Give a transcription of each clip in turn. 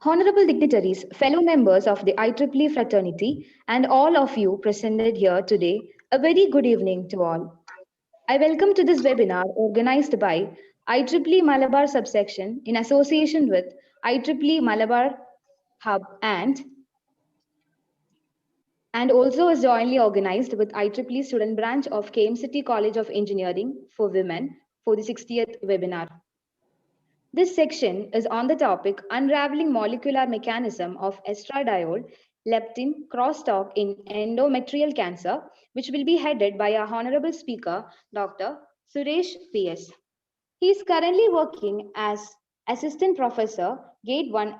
Honorable dignitaries, fellow members of the IEEE fraternity, and all of you presented here today, a very good evening to all. I welcome to this webinar organized by IEEE Malabar subsection in association with IEEE Malabar Hub and also is jointly organized with IEEE student branch of KMCT College of Engineering for Women for the 60th webinar. This section is on the topic Unraveling Molecular Mechanism of Estradiol Leptin Crosstalk in Endometrial Cancer, which will be headed by our honorable speaker, Dr. Suresh PS. He is currently working as Assistant Professor, Gate 1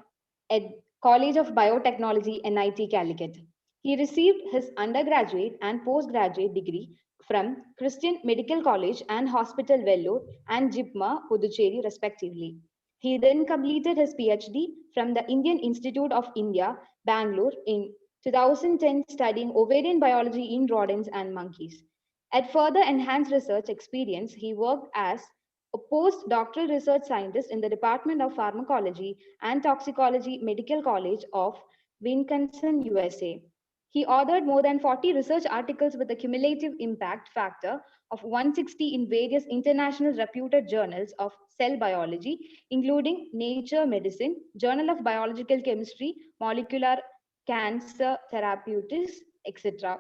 at College of Biotechnology, NIT Calicut. He received his undergraduate and postgraduate degree from Christian Medical College and Hospital Vellore and JIPMA, Puducherry, respectively. He then completed his PhD from the Indian Institute of India, Bangalore, in 2010, studying ovarian biology in rodents and monkeys. At further enhanced research experience, he worked as a postdoctoral research scientist in the Department of Pharmacology and Toxicology Medical College of Wisconsin, USA. He authored more than 40 research articles with a cumulative impact factor of 160 in various international reputed journals of cell biology, including Nature Medicine, Journal of Biological Chemistry, Molecular Cancer Therapeutics, etc.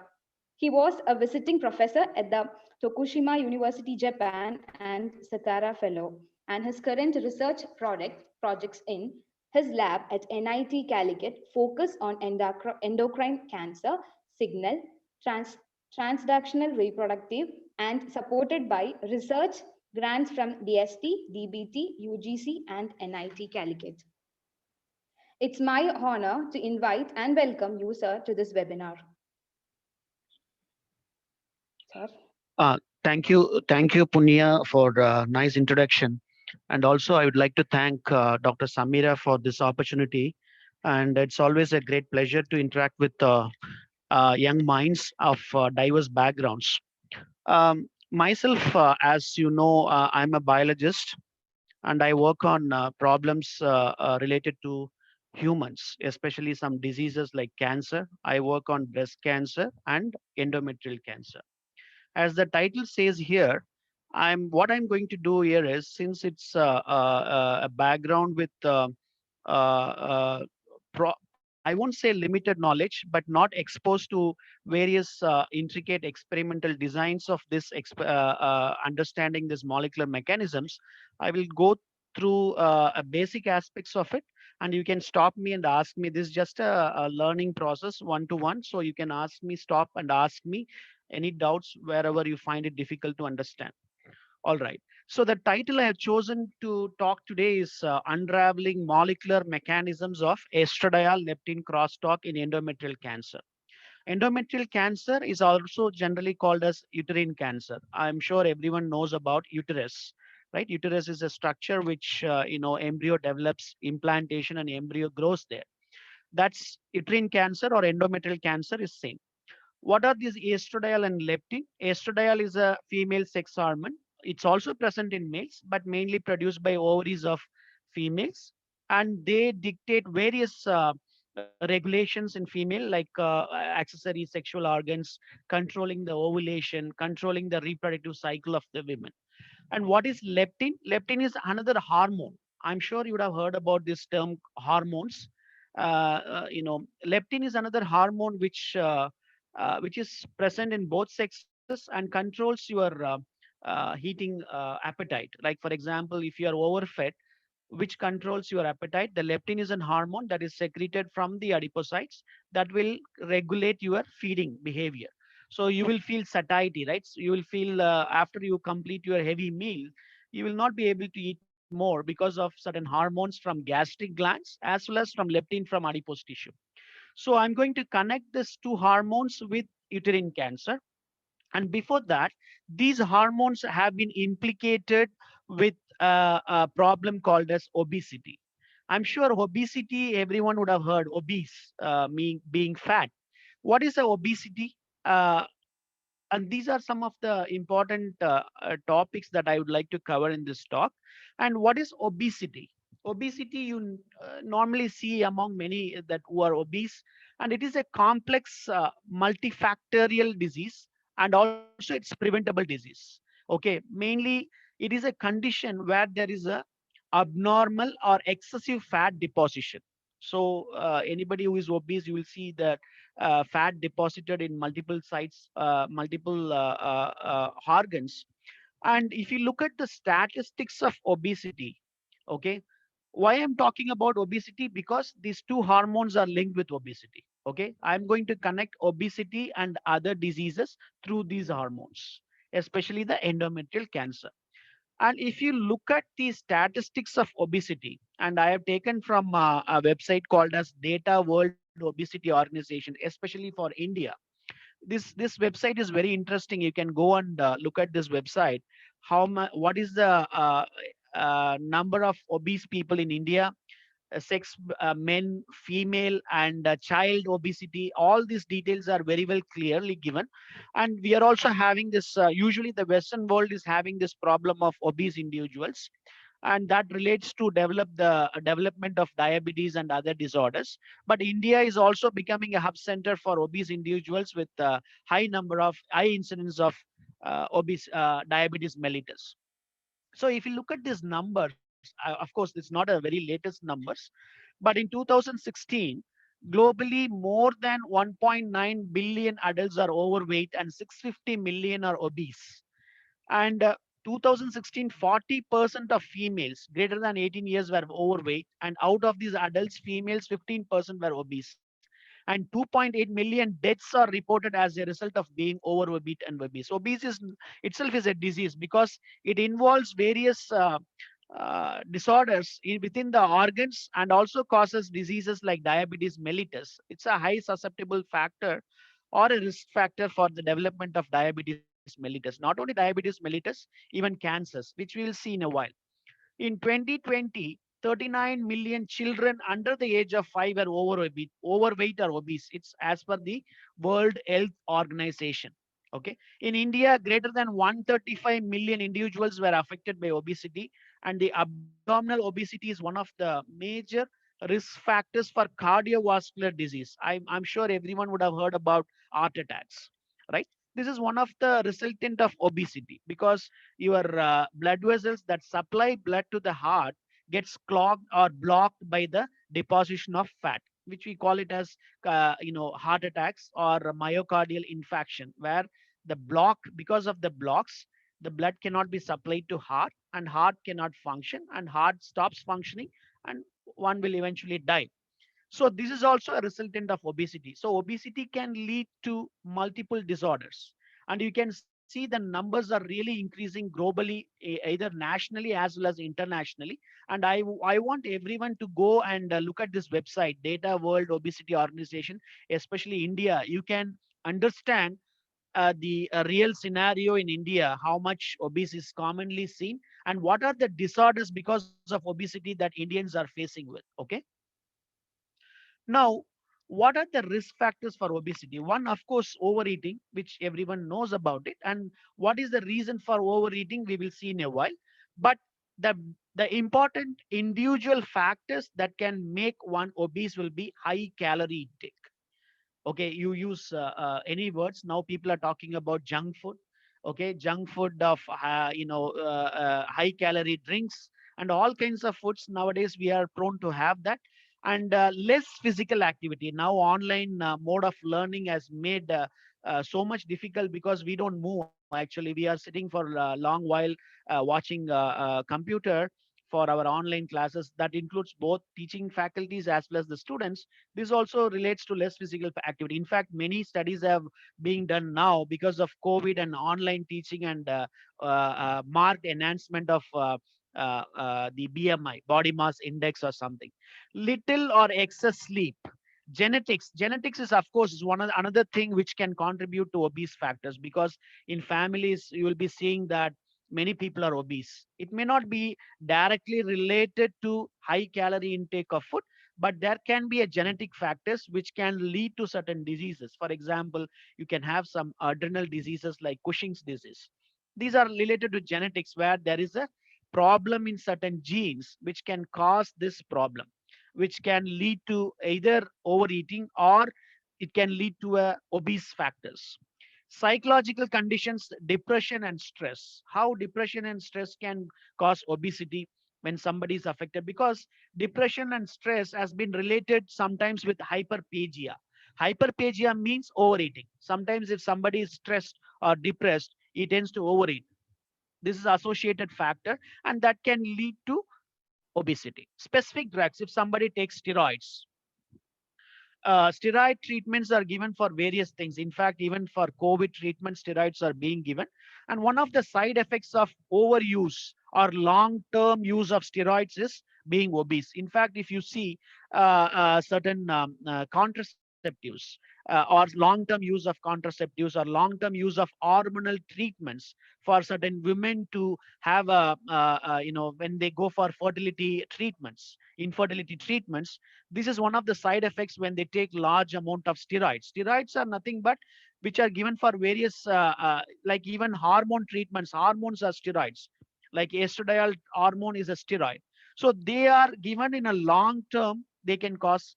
He was a visiting professor at the Tokushima University, Japan, and Satara Fellow, and his current research projects in his lab at NIT Calicut focus on endocrine cancer, signal, transductional reproductive, and supported by research grants from DST, DBT, UGC, and NIT Calicut. It's my honor to invite and welcome you, sir, to this webinar. Sir. Thank you, Punya, for nice introduction. And also, I would like to thank Dr. Samira for this opportunity. And it's always a great pleasure to interact with young minds of diverse backgrounds. Myself, as you know, I'm a biologist, and I work on problems related to humans, especially some diseases like cancer. I work on breast cancer and endometrial cancer. As the title says here, what I'm going to do here is, since it's a background with uh, pro, I won't say limited knowledge, but not exposed to various intricate experimental designs of this understanding this molecular mechanisms. I will go through a basic aspects of it, and you can stop me and ask me. This is just a learning process, one to one, so you can ask me, stop and ask me any doubts wherever you find it difficult to understand. All right. So the title I have chosen to talk today is Unraveling Molecular Mechanisms of Estradiol Leptin Crosstalk in Endometrial Cancer. Endometrial cancer is also generally called as uterine cancer. I'm sure everyone knows about uterus, right? Uterus is a structure which, embryo develops implantation and embryo grows there. That's uterine cancer, or endometrial cancer is same. What are these estradiol and leptin? Estradiol is a female sex hormone. It's also present in males, but mainly produced by ovaries of females. And they dictate various regulations in female, like accessory sexual organs, controlling the ovulation, controlling the reproductive cycle of the women. And what is leptin? Leptin is another hormone. I'm sure you would have heard about this term, hormones. Leptin is another hormone which is present in both sexes and controls your eating appetite. Like, for example, if you are overfed, which controls your appetite, the leptin is an hormone that is secreted from the adipocytes that will regulate your feeding behavior. So you will feel satiety, right? So you will feel after you complete your heavy meal, you will not be able to eat more because of certain hormones from gastric glands as well as from leptin from adipose tissue. So I'm going to connect these two hormones with uterine cancer. And before that, these hormones have been implicated with a problem called as obesity. I'm sure obesity, everyone would have heard obese, meaning being fat. What is obesity? And these are some of the important topics that I would like to cover in this talk. And what is obesity? Obesity you normally see among many that who are obese, and it is a complex multifactorial disease, and also it's preventable disease. Okay, mainly it is a condition where there is a abnormal or excessive fat deposition. So anybody who is obese, you will see that fat deposited in multiple sites, multiple organs. And if you look at the statistics of obesity, okay, why I'm talking about obesity? Because these two hormones are linked with obesity. Okay, I'm going to connect obesity and other diseases through these hormones, especially the endometrial cancer. And if you look at the statistics of obesity, and I have taken from a website called as Data World Obesity Organization, especially for India. This website is very interesting. You can go and look at this website. What is the number of obese people in India, sex, men, female, and child obesity. All these details are very well clearly given. And we are also having this, usually the Western world is having this problem of obese individuals. And that relates to development of diabetes and other disorders. But India is also becoming a hub center for obese individuals with high incidence of obese diabetes mellitus. So if you look at these numbers, of course, it's not a very latest numbers, but in 2016, globally, more than 1.9 billion adults are overweight and 650 million are obese. And 2016, 40% of females greater than 18 years were overweight, and out of these adults, females 15% were obese. And 2.8 million deaths are reported as a result of being overweight and obese. Obese is, itself is a disease because it involves various disorders within the organs and also causes diseases like diabetes mellitus. It's a high susceptible factor or a risk factor for the development of diabetes mellitus. Not only diabetes mellitus, even cancers, which we will see in a while. In 2020, 39 million children under the age of 5 are overweight or obese. It's as per the World Health Organization. Okay. In India, greater than 135 million individuals were affected by obesity, and the abdominal obesity is one of the major risk factors for cardiovascular disease. I'm sure everyone would have heard about heart attacks, right? This is one of the resultant of obesity because your blood vessels that supply blood to the heart gets clogged or blocked by the deposition of fat, which we call it as heart attacks or myocardial infarction, where the block, because of the blocks, the blood cannot be supplied to heart and heart cannot function and heart stops functioning and one will eventually die. So this is also a resultant of obesity. So obesity can lead to multiple disorders, and you can see the numbers are really increasing globally, either nationally as well as internationally. And I want everyone to go and look at this website, Data World Obesity Organization, especially India. You can understand the real scenario in India, how much obesity is commonly seen, and what are the disorders because of obesity that Indians are facing with. Okay. Now, what are the risk factors for obesity? One, of course, overeating, which everyone knows about it. And what is the reason for overeating? We will see in a while. But the the important individual factors that can make one obese will be high calorie intake. Okay, you use any words. Now people are talking about junk food. Okay, junk food of high calorie drinks and all kinds of foods. Nowadays we are prone to have that. And less physical activity. Now online mode of learning has made so much difficult because we don't move. Actually, we are sitting for a long while watching computer for our online classes. That includes both teaching faculties as well as the students. This also relates to less physical activity. In fact, many studies have being done now because of COVID and online teaching and marked enhancement of the BMI, body mass index or something. Little or excess sleep. Genetics is, of course, is one of another thing which can contribute to obese factors, because in families you will be seeing that many people are obese. It may not be directly related to high calorie intake of food, but there can be a genetic factors which can lead to certain diseases. For example, you can have some adrenal diseases like Cushing's disease. These are related to genetics, where there is a problem in certain genes which can cause this problem, which can lead to either overeating or it can lead to obese factors. Psychological conditions, depression and stress. How depression and stress can cause obesity when somebody is affected? Because depression and stress has been related sometimes with hyperphagia. Hyperphagia means overeating. Sometimes if somebody is stressed or depressed, he tends to overeat. This is associated factor, and that can lead to obesity. Specific drugs, if somebody takes steroids, steroid treatments are given for various things. In fact, even for COVID treatment, steroids are being given. And one of the side effects of overuse or long-term use of steroids is being obese. In fact, if you see certain contraceptives or long-term use of contraceptives or long-term use of hormonal treatments for certain women to have when they go for fertility treatments, infertility treatments, this is one of the side effects when they take large amount of steroids. Steroids are nothing but which are given for various like even hormone treatments. Hormones are steroids, like estradiol hormone is a steroid. So they are given in a long term, they can cause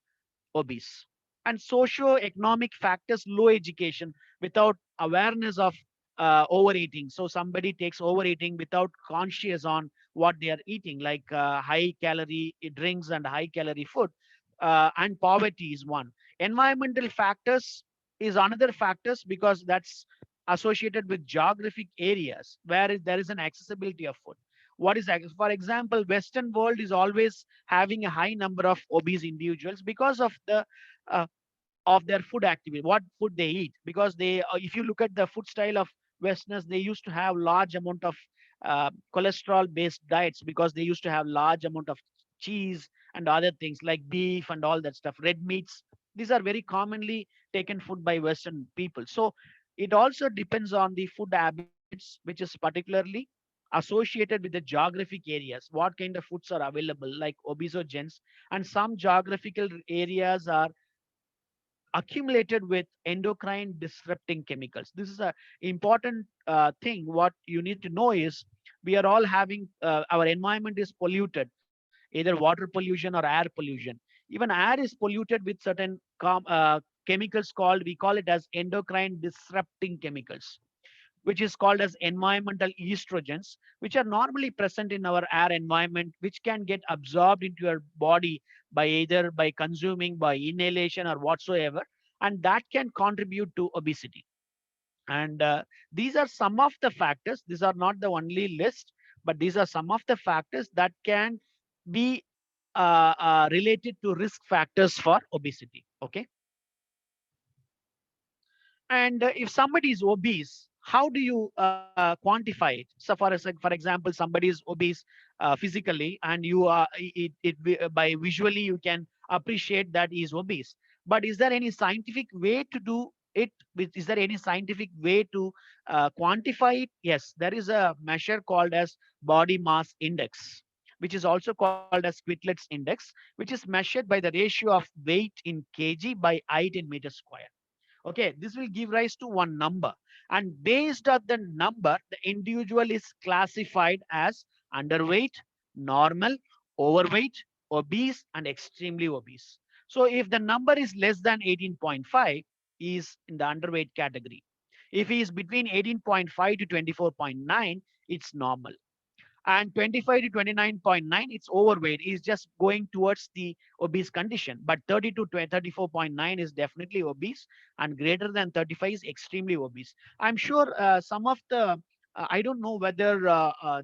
obese. And socio-economic factors, low education without awareness of overeating. So somebody takes overeating without conscious on what they are eating, like high calorie drinks and high calorie food. And poverty is one. Environmental factors is another factors, because that's associated with geographic areas where there is an accessibility of food. What is that? For example, Western world is always having a high number of obese individuals because uh, of their food activity, what food they eat. Because they, if you look at the food style of Westerners, they used to have large amount of cholesterol-based diets, because they used to have large amount of cheese and other things like beef and all that stuff, red meats. These are very commonly taken food by Western people. So it also depends on the food habits, which is particularly associated with the geographic areas, what kind of foods are available, like obesogens. And some geographical areas are accumulated with endocrine disrupting chemicals. This is a important thing. What you need to know is we are all having our environment is polluted, either water pollution or air pollution. Even air is polluted with certain chemicals called, we call it as endocrine disrupting chemicals, which is called as environmental estrogens, which are normally present in our air environment, which can get absorbed into your body by either by consuming, by inhalation or whatsoever, and that can contribute to obesity. And these are some of the factors. These are not the only list, but these are some of the factors that can be related to risk factors for obesity. Okay. And if somebody is obese, how do you quantify it? So for example, somebody is obese physically, and you are by visually you can appreciate that he is obese. But is there any scientific way to do it? Is there any scientific way to quantify it? Yes, there is a measure called as body mass index, which is also called as Quetelet's index, which is measured by the ratio of weight in kg by height in meter square. Okay, this will give rise to one number. And based on the number, the individual is classified as underweight, normal, overweight, obese, and extremely obese. So if the number is less than 18.5, he is in the underweight category. If he is between 18.5 to 24.9, it's normal. And 25 to 29.9, it's overweight, is just going towards the obese condition. But 30 to 34.9 is definitely obese, and greater than 35 is extremely obese. I'm sure some of the I don't know whether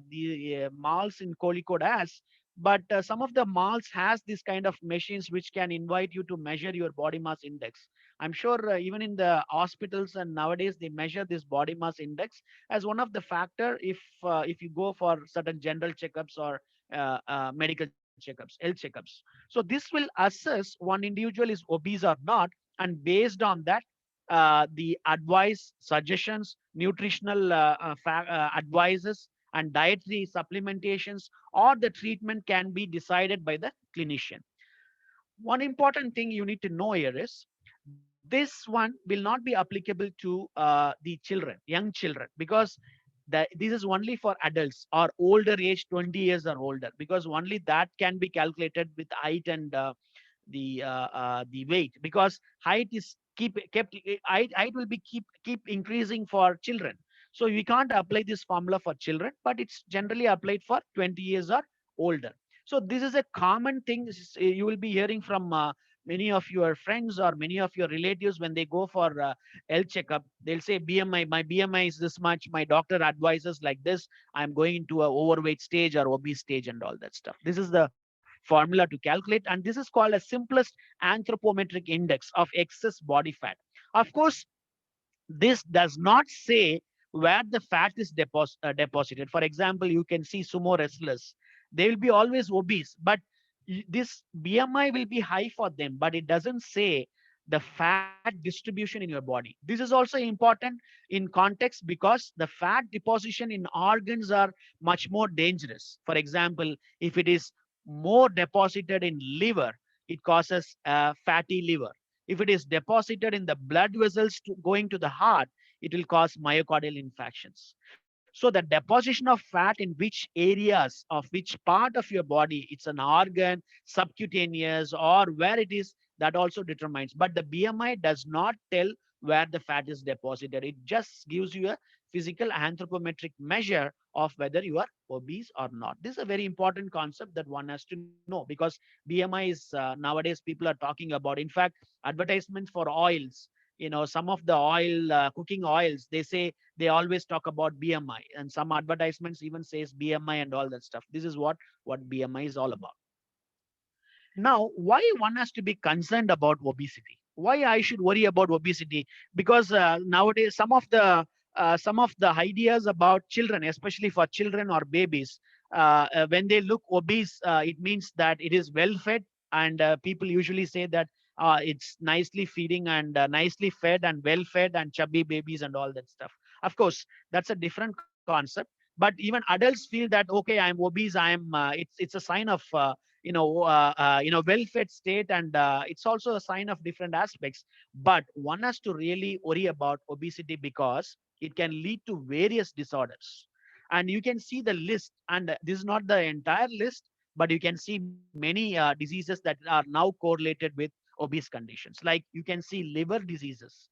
the malls in Kozhikode has, but some of the malls has this kind of machines which can invite you to measure your body mass index. I'm sure even in the hospitals and nowadays they measure this body mass index as one of the factor if you go for certain general checkups or medical checkups, health checkups. So this will assess one individual is obese or not, and based on that, the advice, suggestions, nutritional advices, and dietary supplementations or the treatment can be decided by the clinician. One important thing you need to know here is this one will not be applicable to the children, young children, because that this is only for adults or older age, 20 years or older, because only that can be calculated with height and the weight, because height is kept height will be keep increasing for children. So we can't apply this formula for children, but it's generally applied for 20 years or older. So this is a common thing. You will be hearing from many of your friends or many of your relatives when they go for health checkup. They'll say BMI, my BMI is this much, my doctor advises like this, I'm going into a overweight stage or obese stage and all that stuff. This is the formula to calculate, and this is called a simplest anthropometric index of excess body fat. Of course, this does not say where the fat is deposited. For example, you can see sumo wrestlers, they will be always obese, but this BMI will be high for them, but it doesn't say the fat distribution in your body. This is also important in context because the fat deposition in organs are much more dangerous. For example, if it is more deposited in liver, it causes fatty liver. If it is deposited in the blood vessels going to the heart, it will cause myocardial infarctions. So the deposition of fat in which areas of which part of your body, it's an organ, subcutaneous, or where it is, that also determines. But the BMI does not tell where the fat is deposited. It just gives you a physical anthropometric measure of whether you are obese or not. This is a very important concept that one has to know, because BMI is nowadays people are talking about. In fact, advertisements for oils, some of the oil cooking oils, they say they always talk about BMI, and some advertisements even says BMI and all that stuff. This is what BMI is all about. Now, why one has to be concerned about obesity? Why I should worry about obesity? Because nowadays some of the ideas about children, especially for children or babies, when they look obese, it means that it is well fed, and people usually say that it's nicely feeding and nicely fed and well fed and chubby babies and all that stuff. Of course, that's a different concept. But even adults feel that, okay, I'm obese, it's a sign of well-fed state, and it's also a sign of different aspects. But one has to really worry about obesity because it can lead to various disorders, and you can see the list, and this is not the entire list, but you can see many diseases that are now correlated with obese conditions. Like you can see liver diseases,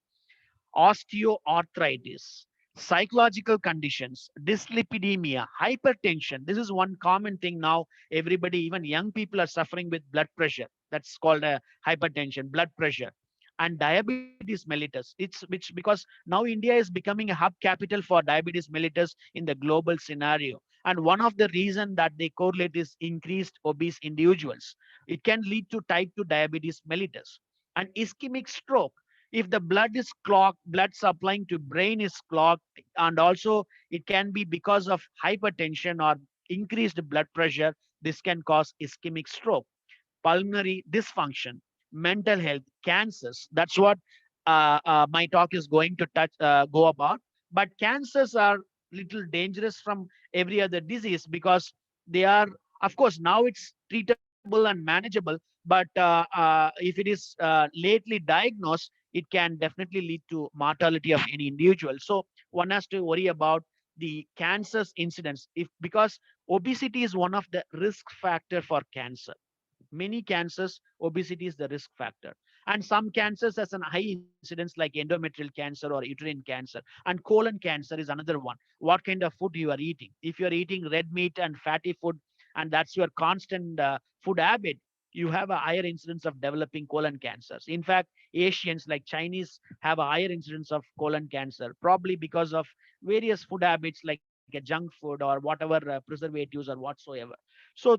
osteoarthritis, psychological conditions, dyslipidemia, hypertension. This is one common thing now. Everybody, even young people, are suffering with blood pressure. That's called a hypertension, blood pressure. And diabetes mellitus. It's which because now India is becoming a hub capital for diabetes mellitus in the global scenario. And one of the reasons that they correlate is increased obese individuals. It can lead to type 2 diabetes mellitus and ischemic stroke. If the blood is clogged, blood supplying to brain is clogged, and also it can be because of hypertension or increased blood pressure, this can cause ischemic stroke, pulmonary dysfunction, mental health, cancers. That's what my talk is going to go about. But cancers are little dangerous from every other disease because they are, of course, now it's treatable and manageable. But if it is lately diagnosed, it can definitely lead to mortality of any individual. So one has to worry about the cancers incidence, if because obesity is one of the risk factor for cancer. Many cancers, obesity is the risk factor. And some cancers has an high incidence like endometrial cancer or uterine cancer. And colon cancer is another one. What kind of food you are eating? If you are eating red meat and fatty food, and that's your constant food habit, you have a higher incidence of developing colon cancers. In fact, Asians like Chinese have a higher incidence of colon cancer, probably because of various food habits like a junk food or whatever preservatives or whatsoever. So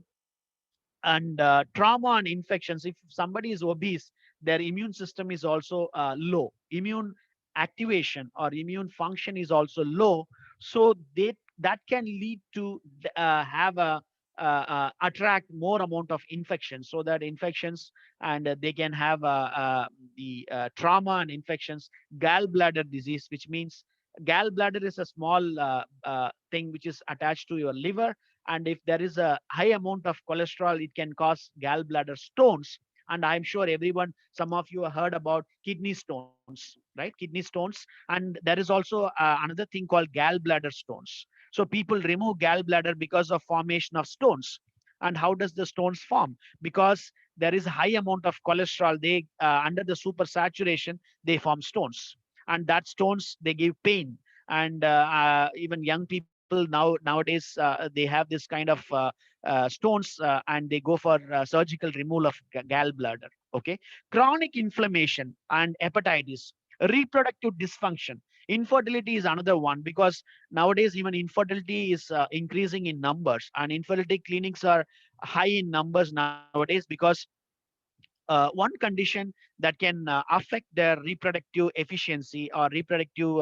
and trauma and infections, if somebody is obese, their immune system is also low, immune activation or immune function is also low. So that can lead to have a attract more amount of infections, so that infections, and they can have the trauma and infections. Gallbladder disease, which means gallbladder is a small thing which is attached to your liver, and if there is a high amount of cholesterol, it can cause gallbladder stones. And I'm sure everyone, some of you have heard about kidney stones, right? Kidney stones. And there is also another thing called gallbladder stones. So people remove gallbladder because of formation of stones. And how does the stones form? Because there is a high amount of cholesterol. They under the supersaturation, they form stones, and that stones they give pain. And even young people nowadays they have this kind of stones, and they go for surgical removal of gallbladder. Okay, chronic inflammation and hepatitis, reproductive dysfunction. Infertility is another one, because nowadays even infertility is increasing in numbers, and infertility clinics are high in numbers nowadays, because one condition that can affect their reproductive efficiency or reproductive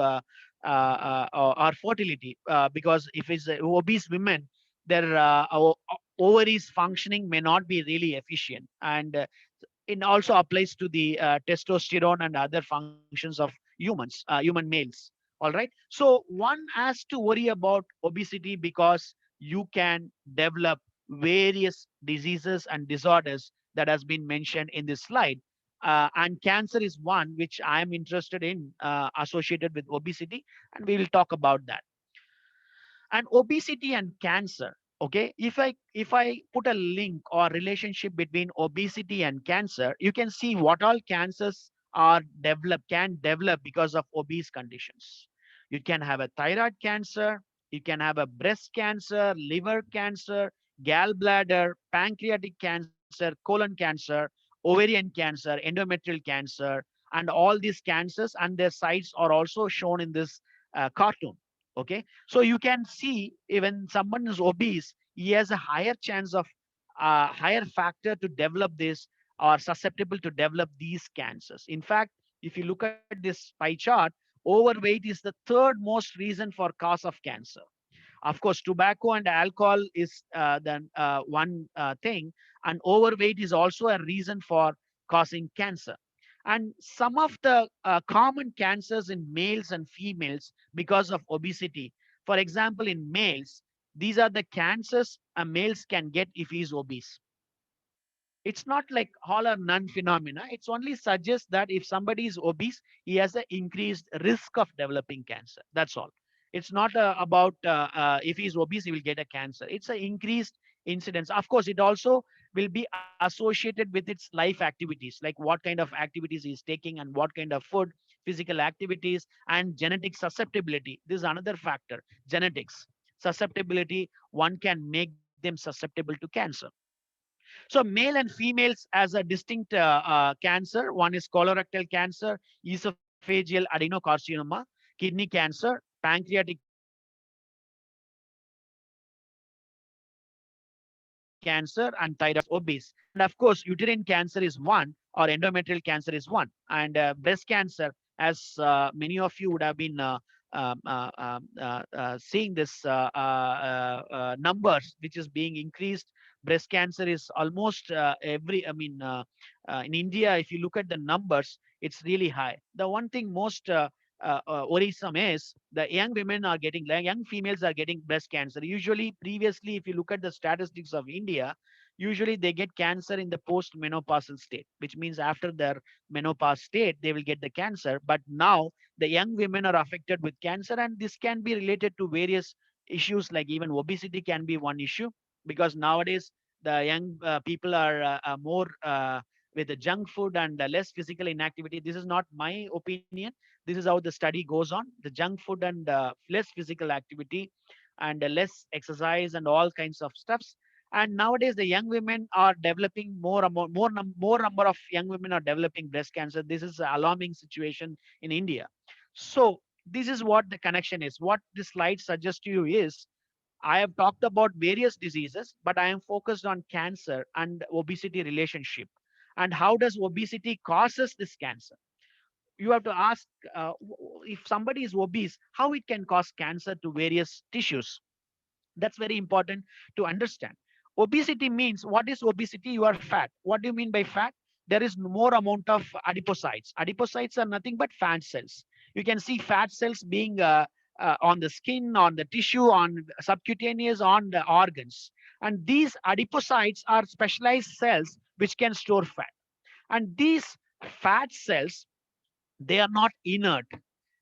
or fertility, because if it's obese women, their ovaries functioning may not be really efficient. And it also applies to the testosterone and other functions of human males. All right. So one has to worry about obesity because you can develop various diseases and disorders that has been mentioned in this slide. And cancer is one which I am interested in, associated with obesity, and we will talk about that. And obesity and cancer. Okay, if I put a link or relationship between obesity and cancer, you can see what all cancers are developed can develop because of obese conditions. You can have a thyroid cancer, you can have a breast cancer, liver cancer, gallbladder, pancreatic cancer, colon cancer, ovarian cancer, endometrial cancer, and all these cancers and their sites are also shown in this cartoon. Okay, so you can see even someone is obese, he has a higher chance of higher factor to develop this, or susceptible to develop these cancers. In fact, if you look at this pie chart, overweight is the third most reason for cause of cancer. Of course, tobacco and alcohol is the one thing, and overweight is also a reason for causing cancer. And some of the common cancers in males and females because of obesity. For example, in males, these are the cancers a males can get if he is obese. It's not like all or none phenomena. It's only suggests that if somebody is obese, he has an increased risk of developing cancer. That's all. It's not about if he's obese, he will get a cancer. It's an increased incidence. Of course, it also will be associated with its life activities, like what kind of activities he's taking and what kind of food, physical activities, and genetic susceptibility. This is another factor. Genetics, susceptibility, one can make them susceptible to cancer. So male and females as a distinct cancer. One is colorectal cancer, esophageal adenocarcinoma, kidney cancer, pancreatic cancer, and thyroid cancer. And males are obese. And of course, uterine cancer is one, or endometrial cancer is one. And breast cancer, as many of you would have been seeing this numbers which is being increased. Breast cancer is almost in India, if you look at the numbers, it's really high. The one thing most worrisome is the young women are getting, like young females are getting breast cancer. Usually, previously, if you look at the statistics of India, usually they get cancer in the post-menopausal state, which means after their menopause state, they will get the cancer. But now the young women are affected with cancer, and this can be related to various issues, like even obesity can be one issue, because nowadays the young people are more with the junk food and less physical inactivity. This is not my opinion. This is how the study goes on. The junk food and less physical activity and less exercise and all kinds of stuffs. And nowadays the young women are developing more number of young women are developing breast cancer. This is an alarming situation in India. So this is what the connection is. What this slide suggests to you is, I have talked about various diseases, but I am focused on cancer and obesity relationship. And how does obesity causes this cancer? You have to ask, if somebody is obese, how it can cause cancer to various tissues. That's very important to understand. Obesity means, what is obesity? You are fat. What do you mean by fat? There is more amount of adipocytes. Adipocytes are nothing but fat cells. You can see fat cells being on the skin, on the tissue, on subcutaneous, on the organs. And these adipocytes are specialized cells which can store fat. And these fat cells, they are not inert.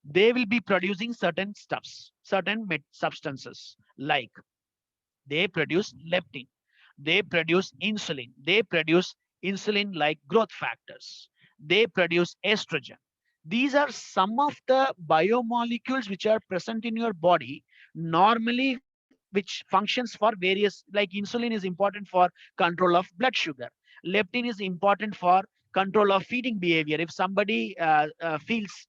They will be producing certain stuffs, certain substances, like they produce leptin, they produce insulin, they produce insulin like growth factors, they produce estrogen. These are some of the biomolecules which are present in your body normally, which functions for various, like insulin is important for control of blood sugar, leptin is important for control of feeding behavior. If somebody feels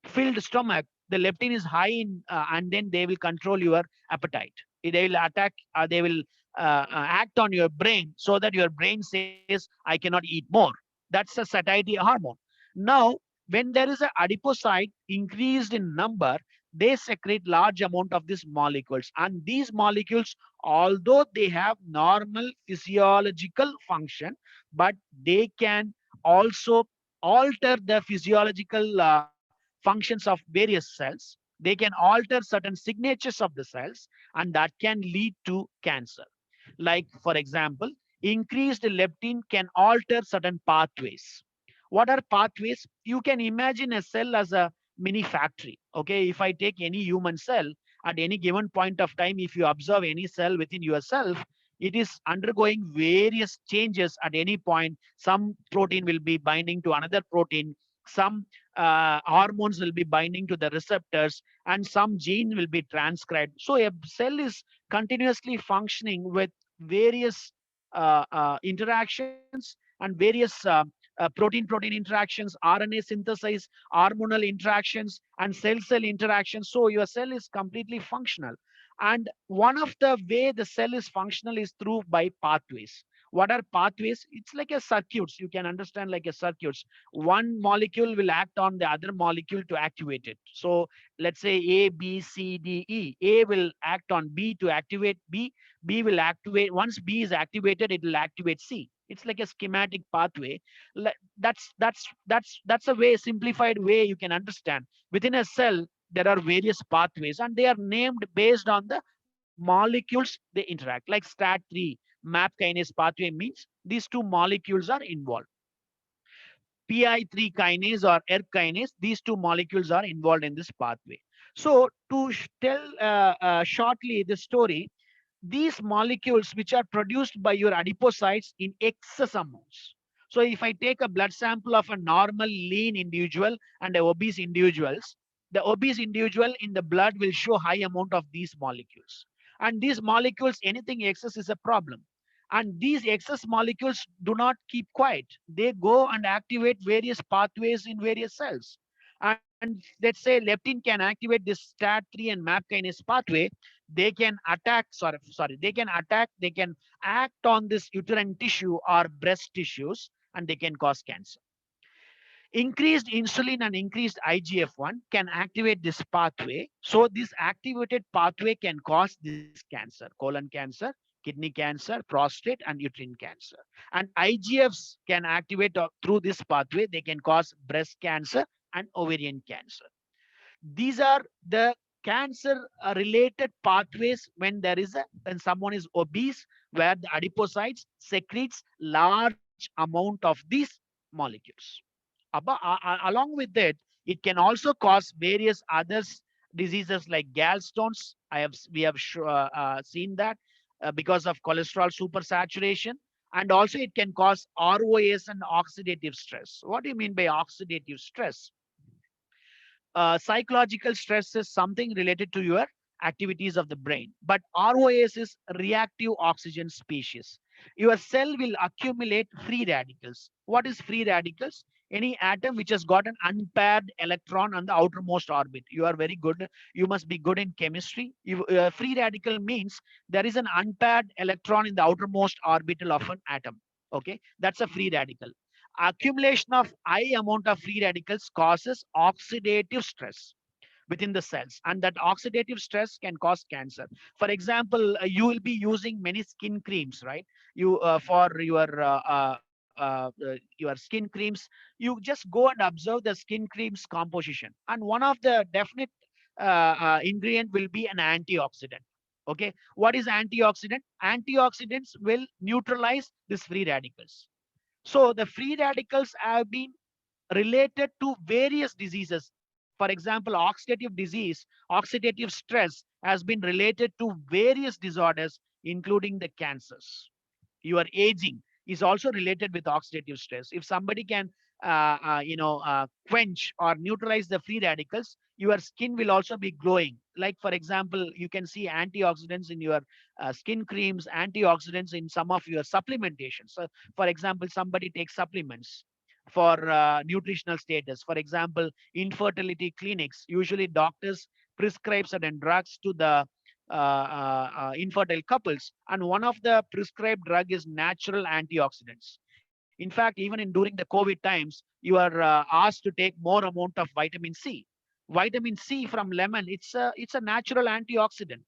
filled stomach, the leptin is high in, and then they will control your appetite. They will attack, they will act on your brain so that your brain says, I cannot eat more. That's a satiety hormone. Now, when there is a adipocyte increased in number, they secrete large amount of these molecules. And these molecules, although they have normal physiological function, but they can also alter the physiological functions of various cells. They can alter certain signatures of the cells, and that can lead to cancer. Like, for example, increased leptin can alter certain pathways. What are pathways? You can imagine a cell as a mini factory. Okay, if I take any human cell, at any given point of time, if you observe any cell within yourself, it is undergoing various changes at any point. Some protein will be binding to another protein, some hormones will be binding to the receptors, and some gene will be transcribed. So a cell is continuously functioning with various interactions and various protein-protein interactions, RNA synthesis, hormonal interactions, and cell-cell interactions. So your cell is completely functional. And one of the way the cell is functional is through by pathways. What are pathways? It's like a circuits. You can understand like a circuits. One molecule will act on the other molecule to activate it. So let's say A, B, C, D, E. A will act on B to activate B. B will activate, once B is activated, it will activate C. It's like a schematic pathway. That's a way, simplified way you can understand. Within a cell, there are various pathways, and they are named based on the molecules they interact. Like STAT3, MAP kinase pathway means these two molecules are involved. PI3 kinase or ERK kinase, these two molecules are involved in this pathway. So to tell shortly the story, these molecules which are produced by your adipocytes in excess amounts. So if I take a blood sample of a normal lean individual and a obese individuals, the obese individual in the blood will show high amount of these molecules. And these molecules, anything excess is a problem. And these excess molecules do not keep quiet. They go and activate various pathways in various cells. And let's say leptin can activate this STAT3 and MAP kinase pathway. They can attack, they can attack, they can act on this uterine tissue or breast tissues, and they can cause cancer. Increased insulin and increased IGF-1 can activate this pathway. So this activated pathway can cause this cancer, colon cancer, kidney cancer, prostate, and uterine cancer. And IGFs can activate through this pathway. They can cause breast cancer and ovarian cancer. These are the cancer related pathways when someone is obese, where the adipocytes secretes large amount of these molecules. Along with that, it can also cause various other diseases like gallstones. We have seen that because of cholesterol supersaturation. And also it can cause ROS and oxidative stress. What do you mean by oxidative stress? Psychological stress is something related to your activities of the brain, but ROS is reactive oxygen species. Your cell will accumulate free radicals. What is free radicals? Any atom which has got an unpaired electron on the outermost orbit. You are very good. You must be good in chemistry. Free radical means there is an unpaired electron in the outermost orbital of an atom. Okay, that's a free radical. Accumulation of high amount of free radicals causes oxidative stress within the cells, and that oxidative stress can cause cancer. For example, you will be using many skin creams, right? You for your skin creams, you just go and observe the skin creams composition, and one of the definite ingredient will be an antioxidant. Okay, what is antioxidant? Antioxidants will neutralize these free radicals. So the free radicals have been related to various diseases. For example, oxidative disease, oxidative stress has been related to various disorders, including the cancers. Your aging is also related with oxidative stress. If somebody can quench or neutralize the free radicals, your skin will also be glowing. Like for example, you can see antioxidants in your skin creams, antioxidants in some of your supplementations. So for example, somebody takes supplements for nutritional status. For example, infertility clinics, usually doctors prescribe certain drugs to the infertile couples, and one of the prescribed drug is natural antioxidants. In fact, even in during the COVID times, you are asked to take more amount of vitamin C. Vitamin C from lemon, it's a natural antioxidant,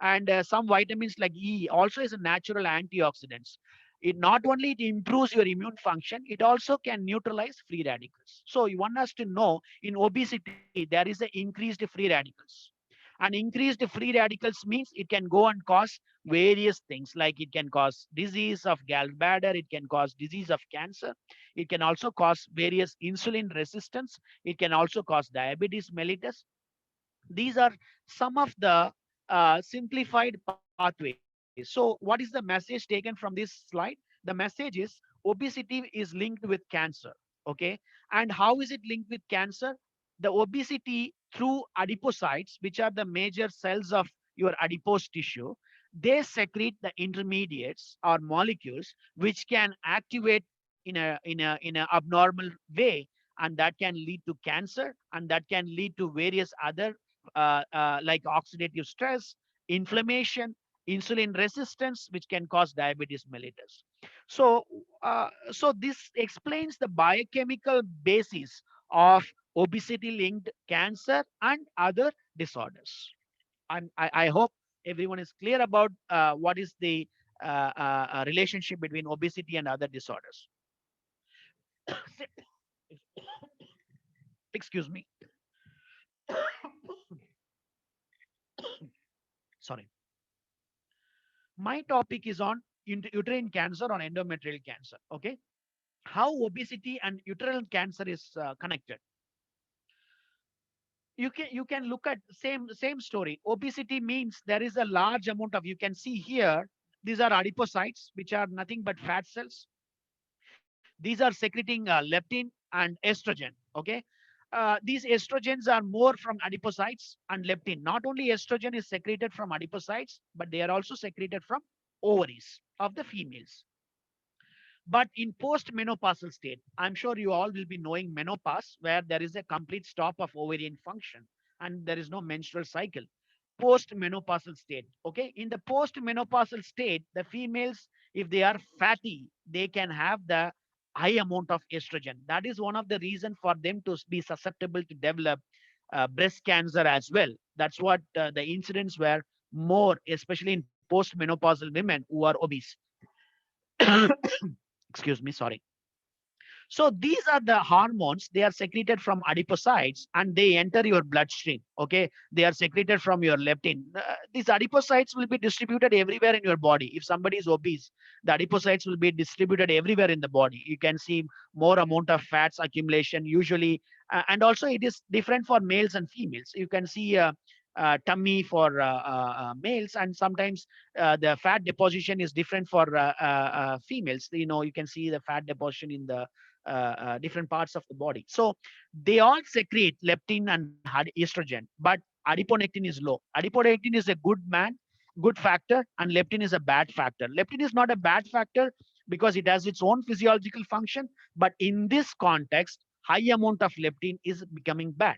and some vitamins like E also is a natural antioxidants. It not only it improves your immune function, it also can neutralize free radicals. So one has to know in obesity there is a increased free radicals, and increased free radicals means it can go and cause various things, like it can cause disease of gallbladder, it can cause disease of cancer, it can also cause various insulin resistance, it can also cause diabetes mellitus. These are some of the simplified pathways. So what is the message taken from this slide? The message is obesity is linked with cancer. Okay. And how is it linked with cancer? The obesity through adipocytes, which are the major cells of your adipose tissue, they secrete the intermediates or molecules which can activate in a abnormal way, and that can lead to cancer, and that can lead to various other like oxidative stress, inflammation, insulin resistance, which can cause diabetes mellitus. So, so this explains the biochemical basis of obesity-linked cancer and other disorders. I hope everyone is clear about what is the relationship between obesity and other disorders. Excuse me. Sorry. My topic is on uterine cancer or endometrial cancer. Okay, how obesity and uterine cancer is connected. You can look at same story. Obesity means there is a large amount of, you can see here, these are adipocytes, which are nothing but fat cells. These are secreting leptin and estrogen. Okay, these estrogens are more from adipocytes and leptin. Not only estrogen is secreted from adipocytes, but they are also secreted from ovaries of the females. But in post-menopausal state, I'm sure you all will be knowing menopause, where there is a complete stop of ovarian function and there is no menstrual cycle. Post-menopausal state. Okay, in the post-menopausal state, the females, if they are fatty, they can have the high amount of estrogen. That is one of the reason for them to be susceptible to develop breast cancer as well. That's what the incidents were more, especially in post-menopausal women who are obese. Excuse me, sorry. So these are the hormones. They are secreted from adipocytes and they enter your bloodstream. Okay, they are secreted from your leptin. These adipocytes will be distributed everywhere in your body. If somebody is obese, the adipocytes will be distributed everywhere in the body. You can see more amount of fats accumulation usually, and also it is different for males and females. You can see tummy for males, and sometimes the fat deposition is different for females. You can see the fat deposition in the different parts of the body. So they all secrete leptin and estrogen, but adiponectin is low. Adiponectin is a good factor, and leptin is a bad factor. Leptin is not a bad factor because it has its own physiological function, but in this context, high amount of leptin is becoming bad.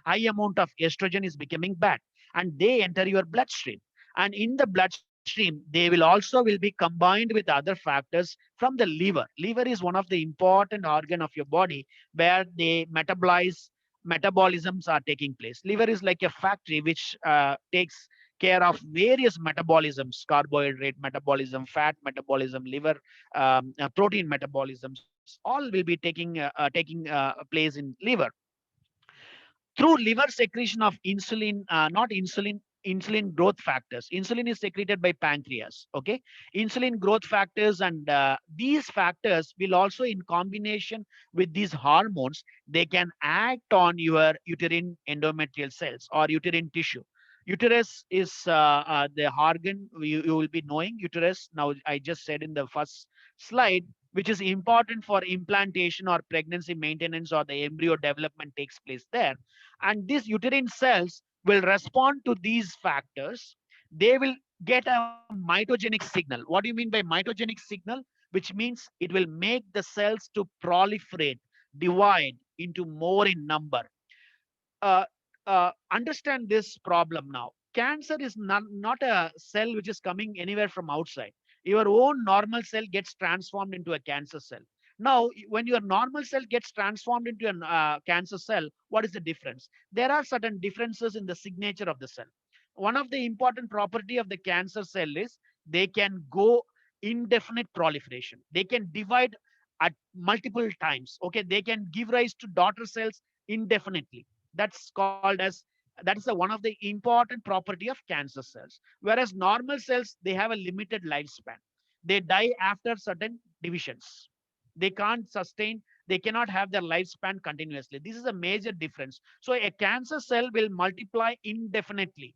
High amount of estrogen is becoming bad, and they enter your bloodstream. And in the bloodstream, they will also will be combined with other factors from the liver. Liver is one of the important organ of your body where they metabolisms are taking place. Liver is like a factory which takes care of various metabolisms: carbohydrate metabolism, fat metabolism, liver protein metabolisms. All will be taking place in liver through liver secretion of insulin, not insulin, insulin growth factors. Insulin is secreted by pancreas. Okay, insulin growth factors, and these factors will also, in combination with these hormones, they can act on your uterine endometrial cells or uterine tissue. Uterus is the organ you will be knowing. Uterus, now I just said in the first slide, which is important for implantation or pregnancy maintenance, or the embryo development takes place there. And these uterine cells will respond to these factors. They will get a mitogenic signal. What do you mean by mitogenic signal? Which means it will make the cells to proliferate, divide into more in number. uh, Understand this problem now. Cancer is not a cell which is coming anywhere from outside. Your own normal cell gets transformed into a cancer cell. Now, when your normal cell gets transformed into a cancer cell, what is the difference? There are certain differences in the signature of the cell. One of the important property of the cancer cell is they can go indefinite proliferation. They can divide at multiple times. Okay, they can give rise to daughter cells indefinitely. That's called as, that is one of the important property of cancer cells. Whereas normal cells, they have a limited lifespan. They die after certain divisions. They can't sustain, they cannot have their lifespan continuously. This is a major difference. So a cancer cell will multiply indefinitely,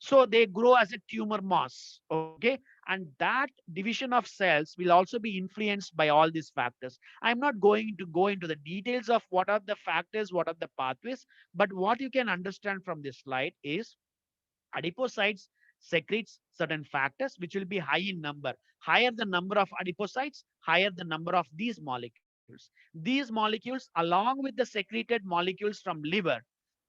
so they grow as a tumor mass. Okay, and that division of cells will also be influenced by all these factors. I'm not going to go into the details of what are the factors, what are the pathways, but what you can understand from this slide is adipocytes secretes certain factors which will be high in number. Higher the number of adipocytes, higher the number of these molecules. These molecules, along with the secreted molecules from liver,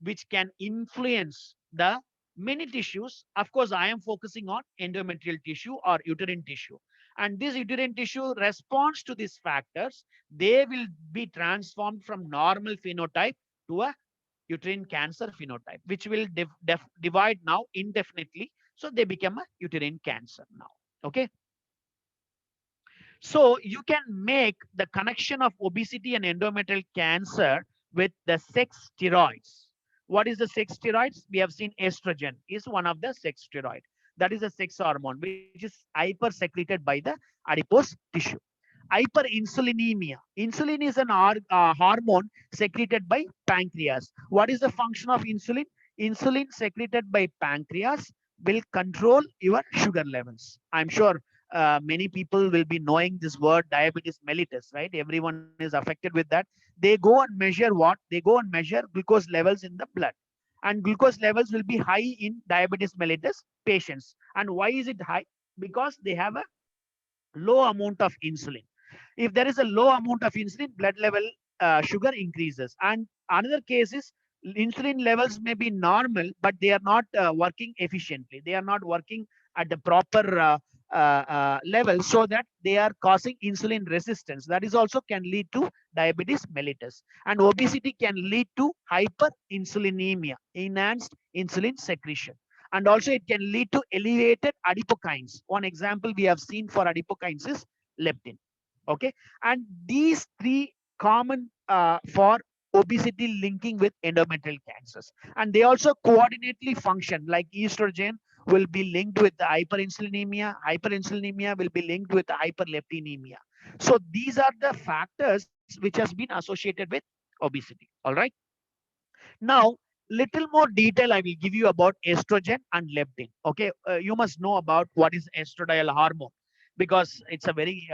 which can influence the many tissues. Of course, I am focusing on endometrial tissue or uterine tissue. And this uterine tissue responds to these factors. They will be transformed from normal phenotype to a uterine cancer phenotype, which will divide now indefinitely. So they become a uterine cancer now. Okay. So you can make the connection of obesity and endometrial cancer with the sex steroids. What is the sex steroids? We have seen estrogen is one of the sex steroid. That is a sex hormone, which is hyper secreted by the adipose tissue. Hyperinsulinemia. Insulin is an hormone secreted by pancreas. What is the function of insulin? Insulin secreted by pancreas will control your sugar levels. I'm sure many people will be knowing this word diabetes mellitus, right? Everyone is affected with that. They go and measure what? They go and measure glucose levels in the blood. And glucose levels will be high in diabetes mellitus patients. And why is it high? Because they have a low amount of insulin. If there is a low amount of insulin, blood level sugar increases. And another case is insulin levels may be normal, but they are not working efficiently. They are not working at the proper level, so that they are causing insulin resistance. That is also can lead to diabetes mellitus. And obesity can lead to hyperinsulinemia, enhanced insulin secretion. And also it can lead to elevated adipokines. One example we have seen for adipokines is leptin. Okay, and these three common for obesity linking with endometrial cancers, and they also coordinately function. Like estrogen will be linked with the hyperinsulinemia, hyperinsulinemia will be linked with the hyperleptinemia. So these are the factors which has been associated with obesity. All right. Now, little more detail I will give you about estrogen and leptin. Okay, you must know about what is estradiol hormone, because it's a very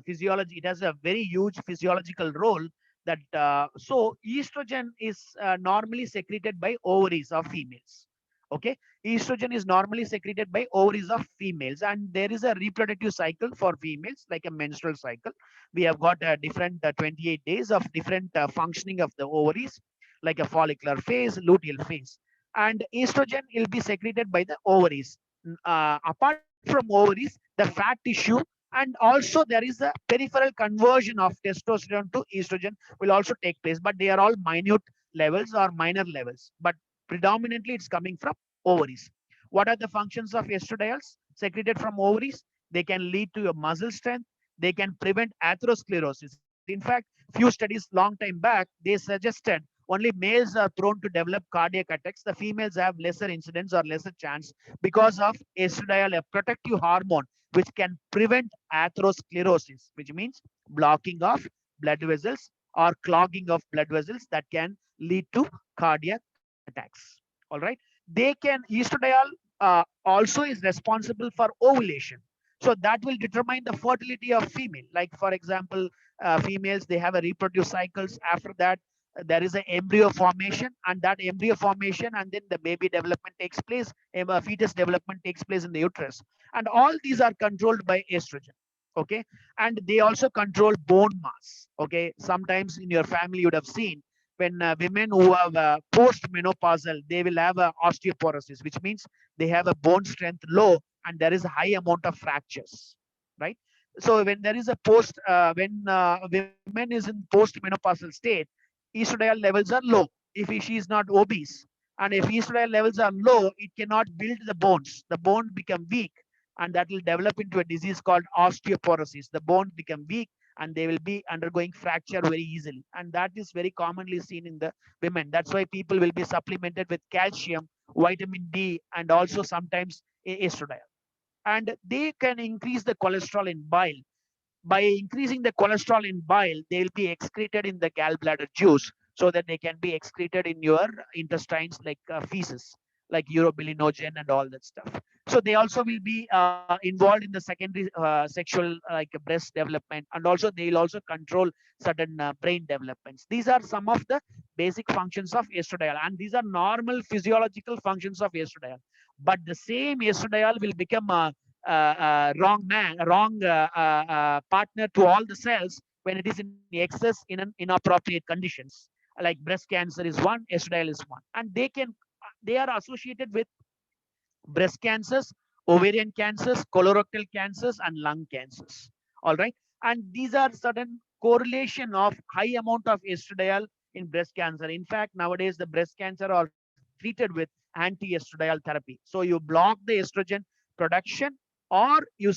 physiology. It has a very huge physiological role. That so estrogen is normally secreted by ovaries of females. Okay, estrogen is normally secreted by ovaries of females, and there is a reproductive cycle for females like a menstrual cycle. We have got different 28 days of different functioning of the ovaries, like a follicular phase, luteal phase. And estrogen will be secreted by the ovaries. Apart from ovaries, the fat tissue, and also there is a peripheral conversion of testosterone to estrogen will also take place, but they are all minute levels or minor levels. But predominantly it's coming from ovaries. What are the functions of estradiols secreted from ovaries? They can lead to a muscle strength. They can prevent atherosclerosis. In fact, few studies long time back, they suggested only males are prone to develop cardiac attacks. The females have lesser incidence or lesser chance because of estradiol, a protective hormone which can prevent atherosclerosis, which means blocking of blood vessels or clogging of blood vessels that can lead to cardiac attacks. All right. They can estradiol also is responsible for ovulation. So that will determine the fertility of female. Like for example, females, they have a reproductive cycles. After that, there is an embryo formation, and that embryo formation, and then the baby development takes place, fetus development takes place in the uterus. And all these are controlled by estrogen. Okay. And they also control bone mass. Okay. Sometimes in your family, you would have seen when women who have post-menopausal, they will have osteoporosis, which means they have a bone strength low and there is a high amount of fractures, right? So when there is a when women is in post-menopausal state, estradiol levels are low. If she is not obese, and if estradiol levels are low, it cannot build the bones. The bone become weak, and that will develop into a disease called osteoporosis. The bone become weak, and they will be undergoing fracture very easily. And that is very commonly seen in the women. That's why people will be supplemented with calcium, vitamin D, and also sometimes estradiol. And they can increase the cholesterol in bile. By increasing the cholesterol in bile, they will be excreted in the gallbladder juice so that they can be excreted in your intestines like feces, like urobilinogen and all that stuff. So they also will be involved in the secondary sexual like breast development, and also they will also control certain brain developments. These are some of the basic functions of estradiol, and these are normal physiological functions of estradiol. But the same estradiol will become wrong partner to all the cells when it is in excess in an inappropriate conditions. Like breast cancer is one, estradiol is one, and they are associated with breast cancers, ovarian cancers, colorectal cancers, and lung cancers. All right, and these are certain correlation of high amount of estradiol in breast cancer. In fact, nowadays the breast cancer are treated with anti-estradiol therapy. So you block the estrogen production, or you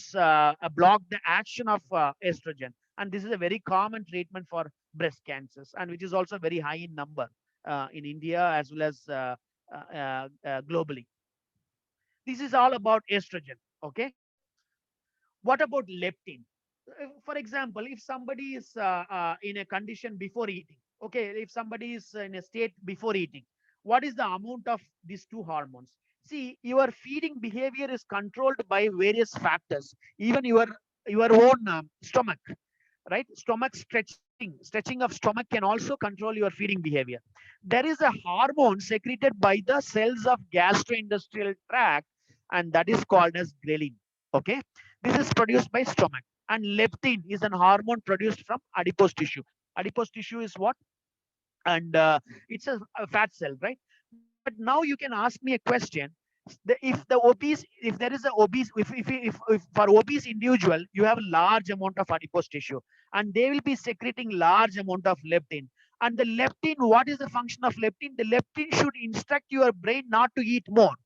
block the action of estrogen. And this is a very common treatment for breast cancers, and which is also very high in number in India as well as globally. This is all about estrogen. Okay. What about leptin? For example, if somebody is in a condition before eating, okay, if somebody is in a state before eating, what is the amount of these two hormones? See, your feeding behavior is controlled by various factors, even your own stomach, right? Stomach stretching of stomach can also control your feeding behavior. There is a hormone secreted by the cells of gastrointestinal tract, and that is called as ghrelin. Okay, this is produced by stomach. And leptin is an hormone produced from adipose tissue. Adipose tissue is what? And it's a fat cell, right? But now you can ask me a question. If there is a obese, if for obese individual, you have a large amount of adipose tissue, and they will be secreting large amount of leptin. And the leptin, what is the function of leptin? The leptin should instruct your brain not to eat more,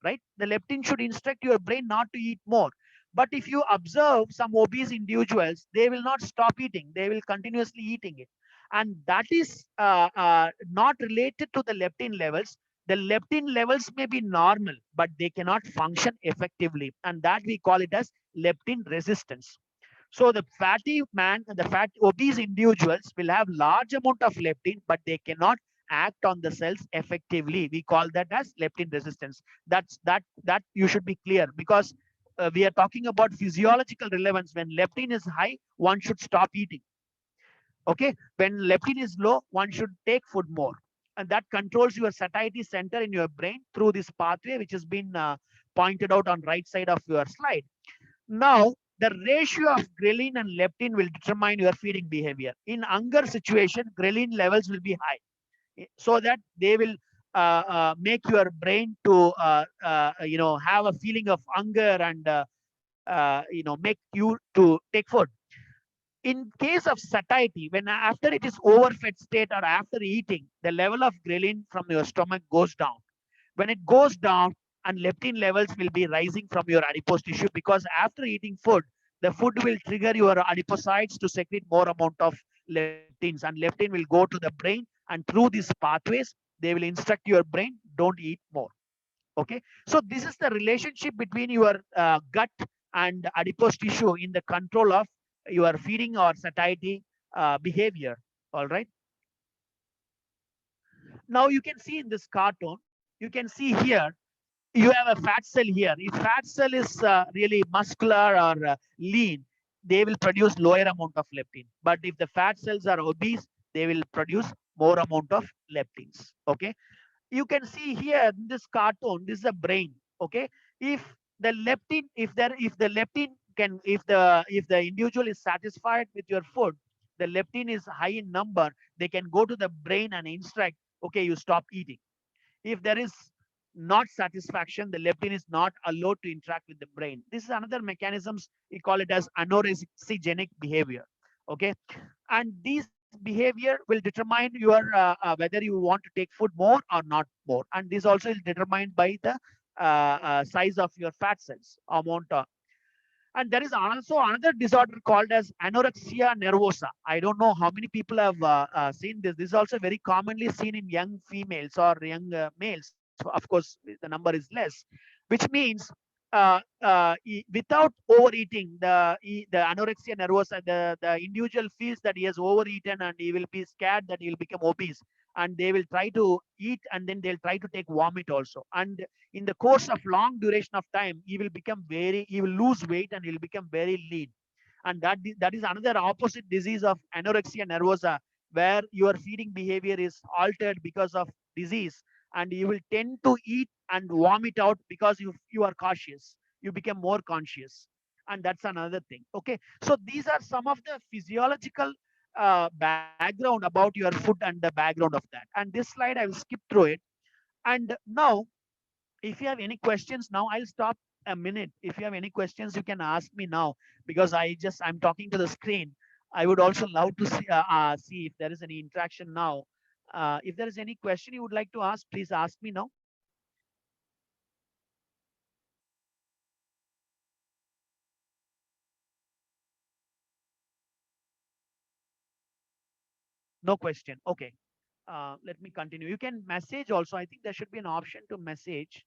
right? The leptin should instruct your brain not to eat more. But if you observe some obese individuals, they will not stop eating. They will continuously eating it. And that is not related to the leptin levels. The leptin levels may be normal, but they cannot function effectively. And that we call it as leptin resistance. So the fatty man and the fat obese individuals will have large amount of leptin, but they cannot act on the cells effectively. We call that as leptin resistance. That you should be clear, because we are talking about physiological relevance. When leptin is high, one should stop eating. Okay, when leptin is low, one should take food more, and that controls your satiety center in your brain through this pathway, which has been pointed out on right side of your slide. Now, the ratio of ghrelin and leptin will determine your feeding behavior. In hunger situation, ghrelin levels will be high, so that they will make your brain to have a feeling of hunger and make you to take food. In case of satiety, when after it is overfed state or after eating, the level of ghrelin from your stomach goes down. When it goes down, and leptin levels will be rising from your adipose tissue, because after eating food, the food will trigger your adipocytes to secrete more amount of leptins, and leptin will go to the brain and through these pathways, they will instruct your brain, don't eat more. Okay, so this is the relationship between your gut and adipose tissue in the control of your feeding or satiety behavior. All right. Now you can see in this cartoon, you can see here, you have a fat cell here. If fat cell is really muscular or lean, they will produce lower amount of leptin. But if the fat cells are obese, they will produce more amount of leptins. Okay, you can see here in this cartoon, this is a brain. Okay, if the leptin, if the leptin can, if the individual is satisfied with your food, the leptin is high in number, they can go to the brain and instruct, okay, you stop eating. If there is not satisfaction, the leptin is not allowed to interact with the brain. This is another mechanisms, we call it as anorexigenic behavior. Okay, and these behavior will determine your whether you want to take food more or not more, and this also is determined by the size of your fat cells amount and there is also another disorder called as anorexia nervosa. I don't know how many people have seen this. This is also very commonly seen in young females or young males. So of course, the number is less, which means without overeating, the anorexia nervosa, the individual feels that he has overeaten and he will be scared that he will become obese, and they will try to eat and then they'll try to take vomit also. And in the course of long duration of time, he will lose weight and he'll become very lean. And that is another opposite disease of anorexia nervosa, where your feeding behavior is altered because of disease, and you will tend to eat and vomit out because you are cautious, you become more conscious, and that's another thing. Okay, so these are some of the physiological background about your food and the background of that. And this slide I will skip through it. And now, if you have any questions now, I'll stop a minute. If you have any questions, you can ask me now, because I'm talking to the screen. I would also love to see if there is any interaction now. If there is any question you would like to ask, please ask me now. No question. Okay. Let me continue. You can message also. I think there should be an option to message.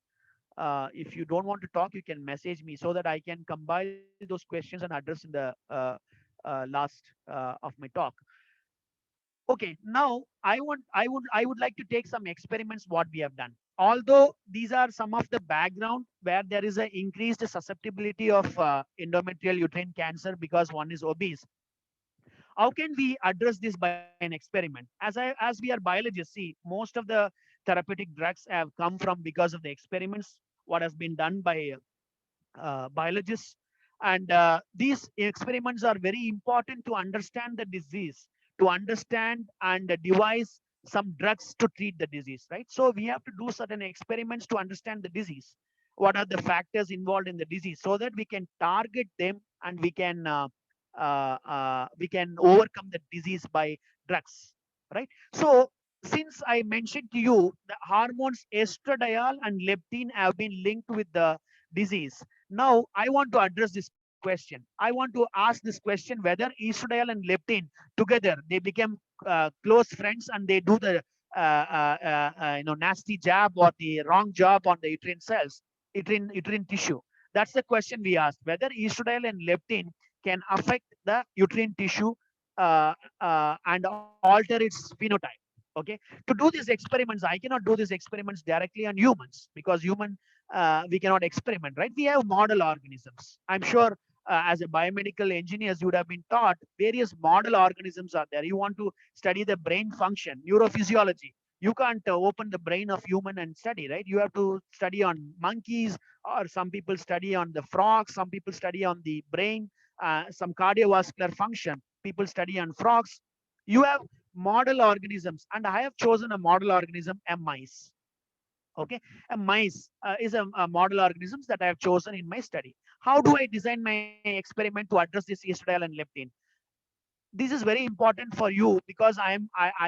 If you don't want to talk, you can message me so that I can compile those questions and address in the last of my talk. Okay, now I would like to take some experiments what we have done. Although these are some of the background where there is an increased susceptibility of endometrial uterine cancer because one is obese. How can we address this by an experiment? As we are biologists, see, most of the therapeutic drugs have come from because of the experiments what has been done by biologists. And these experiments are very important to understand the disease, to understand and devise some drugs to treat the disease, right? So we have to do certain experiments to understand the disease. What are the factors involved in the disease, so that we can target them and we can overcome the disease by drugs, right? So since I mentioned to you the hormones estradiol and leptin have been linked with the disease, now I want to address this question. I want to ask this question whether estradiol and leptin together they become close friends and they do the nasty job or the wrong job on the uterine cells, uterine tissue. That's the question we asked, whether estradiol and leptin can affect the uterine tissue and alter its phenotype. Okay, to do these experiments, I cannot do these experiments directly on humans, because human we cannot experiment, right? We have model organisms. I'm sure as a biomedical engineers, you would have been taught various model organisms are there. You want to study the brain function, neurophysiology. You can't open the brain of human and study, right? You have to study on monkeys, or some people study on the frogs, some people study on the brain, some cardiovascular function. People study on frogs. You have model organisms, and I have chosen a model organism, a mice. Okay, a mice is a model organisms that I have chosen in my study. How do I design my experiment to address this estradiol and leptin? This is very important for you, because I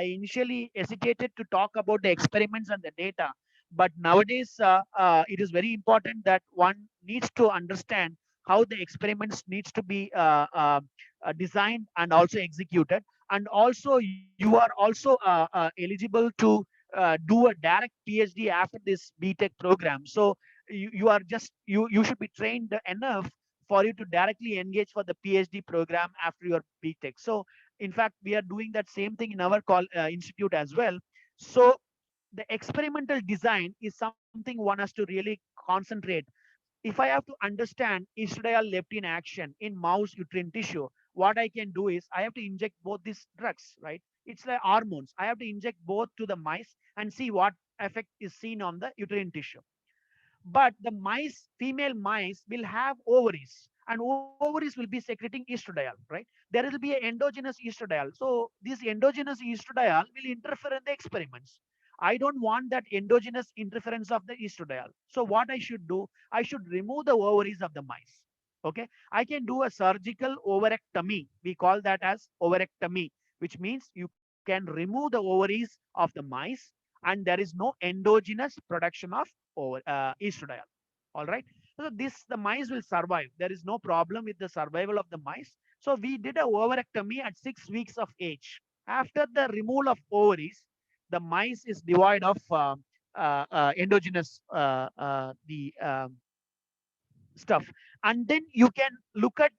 initially hesitated to talk about the experiments and the data, but nowadays it is very important that one needs to understand how the experiments needs to be designed and also executed. and also you are also eligible to do a direct PhD after this BTech program. So you are just you should be trained enough for you to directly engage for the PhD program after your BTech. So in fact, we are doing that same thing in our institute as well. So the experimental design is something one has to really concentrate. If I have to understand estradiol leptin action in mouse uterine tissue, what I can do is I have to inject both these drugs, right? It's like hormones. I have to inject both to the mice and see what effect is seen on the uterine tissue. But the mice, female mice, will have ovaries, and ovaries will be secreting estradiol, right? There will be an endogenous estradiol. So this endogenous estradiol will interfere in the experiments. I don't want that endogenous interference of the estradiol. So what I should do, I should remove the ovaries of the mice. Okay, I can do a surgical ovarectomy. We call that as ovarectomy, which means you can remove the ovaries of the mice, and there is no endogenous production of estradiol. All right. So this the mice will survive. There is no problem with the survival of the mice. So we did a ovarectomy at 6 weeks of age. After the removal of ovaries, the mice is devoid of endogenous the stuff, and then you can look at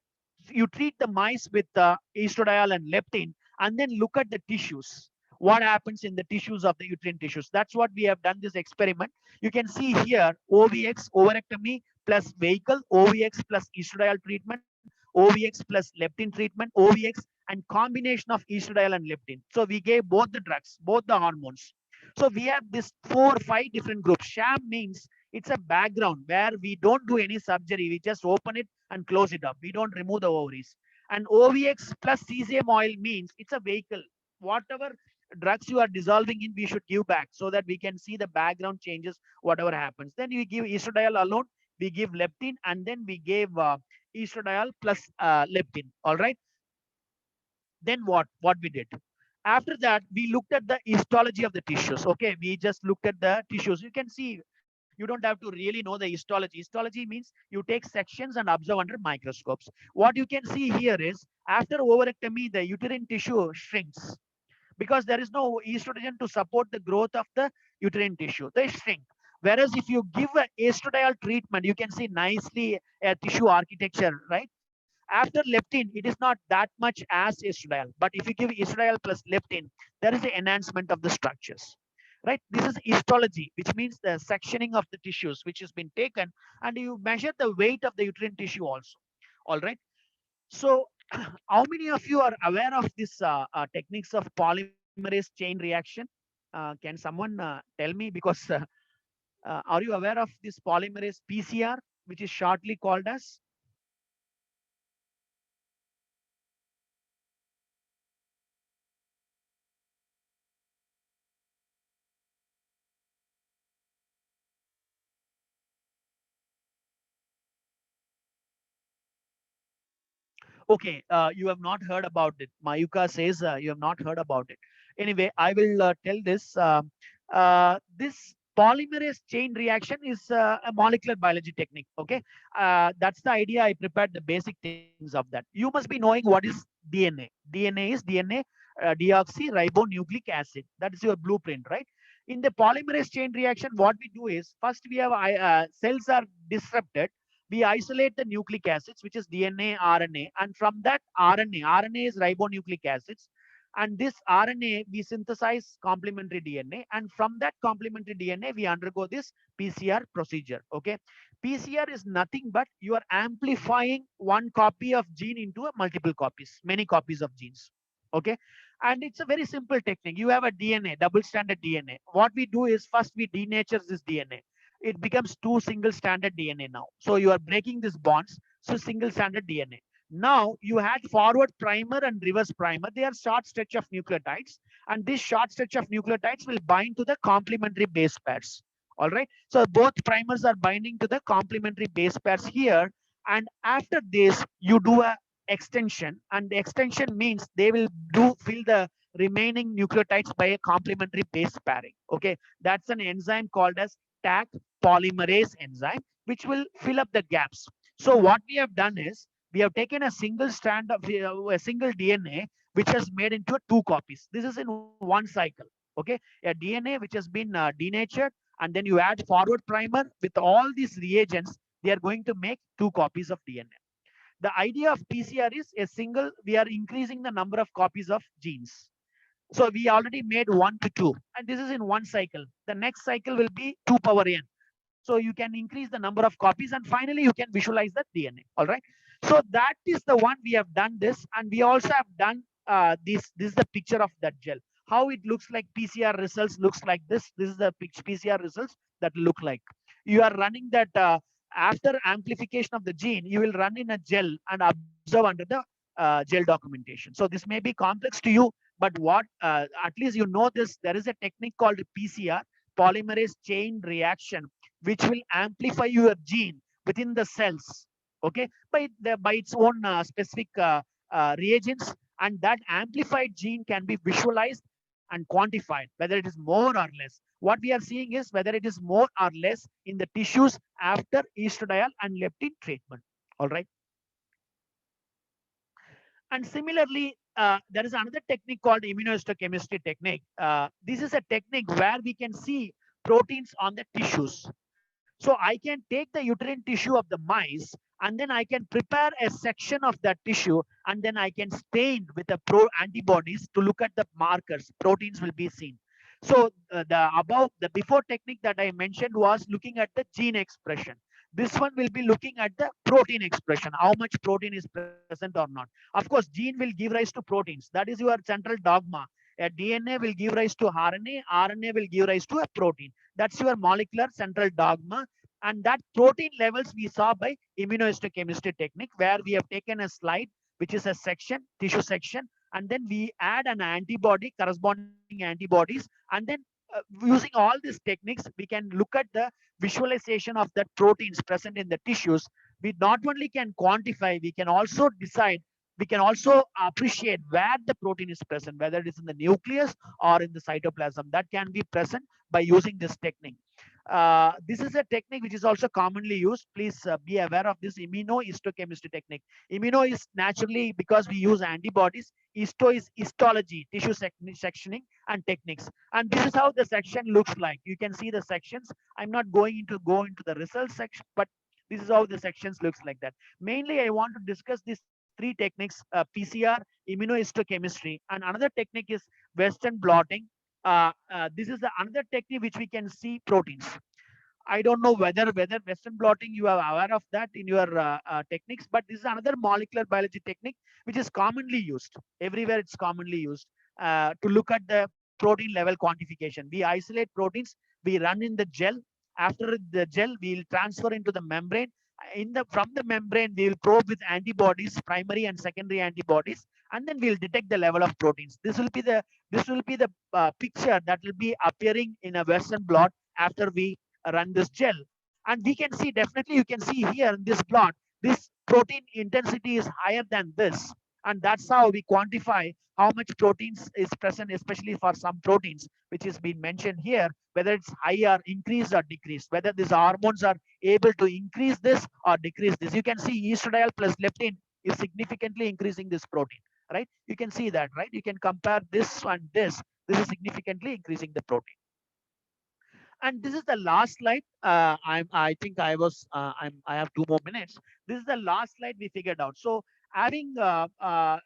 you treat the mice with estradiol and leptin, and then look at the tissues, what happens in the tissues of the uterine tissues. That's what we have done this experiment. You can see here OVX ovarectomy plus vehicle, OVX plus estradiol treatment, OVX plus leptin treatment, OVX and combination of estradiol and leptin. So we gave both the drugs, both the hormones. So we have this 4 or 5 different groups. Sham means it's a background where we don't do any surgery. We just open it and close it up. We don't remove the ovaries. And OVX plus cesium oil means it's a vehicle. Whatever drugs you are dissolving in, we should give back so that we can see the background changes, whatever happens. Then we give estradiol alone, we give leptin, and then we gave estradiol plus leptin. All right. Then what we did? After that, we looked at the histology of the tissues. Okay, we just looked at the tissues. You can see you don't have to really know the histology. Histology means you take sections and observe under microscopes. What you can see here is after ovarectomy, the uterine tissue shrinks because there is no estrogen to support the growth of the uterine tissue. They shrink. Whereas if you give a estradiol treatment, you can see nicely a tissue architecture, right? After leptin, it is not that much as estradiol. But if you give estradiol plus leptin, there is an enhancement of the structures. Right? This is histology, which means the sectioning of the tissues, which has been taken, and you measure the weight of the uterine tissue also. All right. So, how many of you are aware of this techniques of polymerase chain reaction? Can someone tell me? Because are you aware of this polymerase PCR, which is shortly called as? Okay, you have not heard about it. Mayuka says you have not heard about it. Anyway, I will tell this. This polymerase chain reaction is a molecular biology technique. Okay, that's the idea. I prepared the basic things of that. You must be knowing what is DNA. DNA is DNA deoxyribonucleic acid. That is your blueprint, right? In the polymerase chain reaction, what we do is first we have cells are disrupted, we isolate the nucleic acids, which is DNA, RNA, and from that RNA is ribonucleic acids, and this RNA we synthesize complementary DNA, and from that complementary DNA we undergo this PCR procedure. Okay, PCR is nothing but you are amplifying one copy of gene into a multiple copies, many copies of genes. Okay, and it's a very simple technique. You have a DNA, double stranded DNA. What we do is first we denature this DNA, it becomes two single stranded DNA now. So you are breaking these bonds. So single stranded DNA. Now you had forward primer and reverse primer. They are short stretch of nucleotides, and this short stretch of nucleotides will bind to the complementary base pairs. All right. So both primers are binding to the complementary base pairs here. And after this, you do a extension, and the extension means they will do fill the remaining nucleotides by a complementary base pairing. Okay, that's an enzyme called as Taq polymerase enzyme, which will fill up the gaps. So what we have done is we have taken a single strand of a single DNA, which has made into two copies. This is in one cycle. Okay, a DNA which has been denatured, and then you add forward primer with all these reagents. They are going to make two copies of DNA. The idea of PCR is a single. We are increasing the number of copies of genes. So we already made 1 to 2, and this is in one cycle. The next cycle will be 2 power n. So you can increase the number of copies, and finally you can visualize the DNA. All right. So that is the one we have done this, and we also have done this. This is the picture of that gel. How it looks like PCR results looks like this. This is the PCR results that look like. You are running that after amplification of the gene, you will run in a gel and observe under the gel documentation. So this may be complex to you, but what at least you know this. There is a technique called PCR, polymerase chain reaction, which will amplify your gene within the cells, okay, by its own specific reagents, and that amplified gene can be visualized and quantified, whether it is more or less. What we are seeing is whether it is more or less in the tissues after estradiol and leptin treatment. All right. And similarly, there is another technique called immunohistochemistry technique. This is a technique where we can see proteins on the tissues. So I can take the uterine tissue of the mice, and then I can prepare a section of that tissue, and then I can stain with the pro antibodies to look at the markers. Proteins will be seen. So the before technique that I mentioned was looking at the gene expression. This one will be looking at the protein expression, how much protein is present or not. Of course, gene will give rise to proteins. That is your central dogma. A DNA will give rise to RNA, RNA will give rise to a protein. That's your molecular central dogma. And that protein levels we saw by immunohistochemistry technique, where we have taken a slide, which is a section, tissue section, and then we add an antibody, corresponding antibodies, and then using all these techniques, we can look at the visualization of that proteins present in the tissues. We not only can quantify, we can also decide, we can also appreciate where the protein is present, whether it is in the nucleus or in the cytoplasm. That can be present by using this technique. This is a technique which is also commonly used. Please be aware of this immunohistochemistry technique. Immuno is naturally because we use antibodies. Histo is histology, tissue sectioning and techniques. And this is how the section looks like. You can see the sections. I'm not going into the results section, but this is how the sections looks like that. Mainly, I want to discuss these three techniques: PCR, immunohistochemistry, and another technique is Western blotting. This is another technique which we can see proteins. I don't know whether Western blotting you are aware of that in your techniques, but this is another molecular biology technique which is commonly used everywhere. It's commonly used to look at the protein level quantification. We isolate proteins, we run in the gel. After the gel, we'll transfer into the membrane. From the membrane, we will probe with antibodies, primary and secondary antibodies, and then we'll detect the level of proteins. This will be the picture that will be appearing in a Western blot after we run this gel. And we can see, definitely you can see here in this plot, this protein intensity is higher than this. And that's how we quantify how much proteins is present, especially for some proteins, which is being mentioned here, whether it's higher, increased or decreased, whether these hormones are able to increase this or decrease this. You can see estradiol plus leptin is significantly increasing this protein, right? You can see that, right? You can compare this and this. This is significantly increasing the protein. And this is the last slide. I think I have 2 more minutes. This is the last slide we figured out. So having done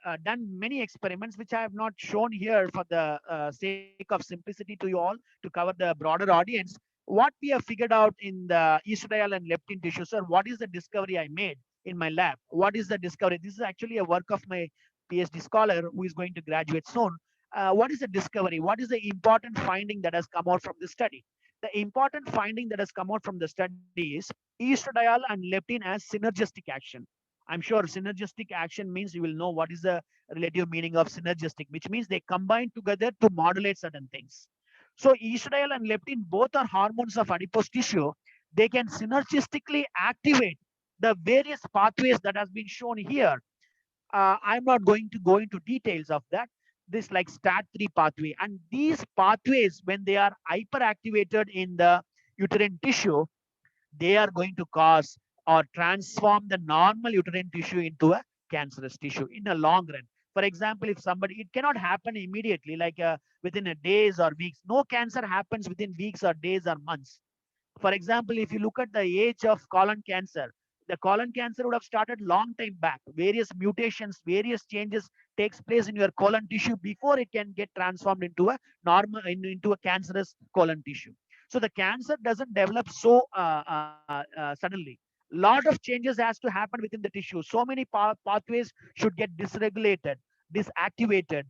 many experiments, which I have not shown here for the sake of simplicity to you all, to cover the broader audience, what we have figured out in the estradiol and leptin tissue, sir, what is the discovery I made in my lab? What is the discovery? This is actually a work of my PhD scholar who is going to graduate soon. What is the discovery? What is the important finding that has come out from this study? The important finding that has come out from the study is estradiol and leptin as synergistic action. I'm sure synergistic action means you will know what is the relative meaning of synergistic, which means they combine together to modulate certain things. So estradiol and leptin both are hormones of adipose tissue. They can synergistically activate the various pathways that has been shown here. I'm not going to go into details of that. This like STAT3 pathway, and these pathways, when they are hyperactivated in the uterine tissue, they are going to cause or transform the normal uterine tissue into a cancerous tissue in the long run. For example, if somebody, it cannot happen immediately, like within a days or weeks. No cancer happens within weeks or days or months. For example, if you look at the age of colon cancer, the colon cancer would have started long time back. Various mutations, various changes takes place in your colon tissue before it can get transformed into a normal, into a cancerous colon tissue. So the cancer doesn't develop so suddenly. Lot of changes has to happen within the tissue. So many pathways should get dysregulated, disactivated,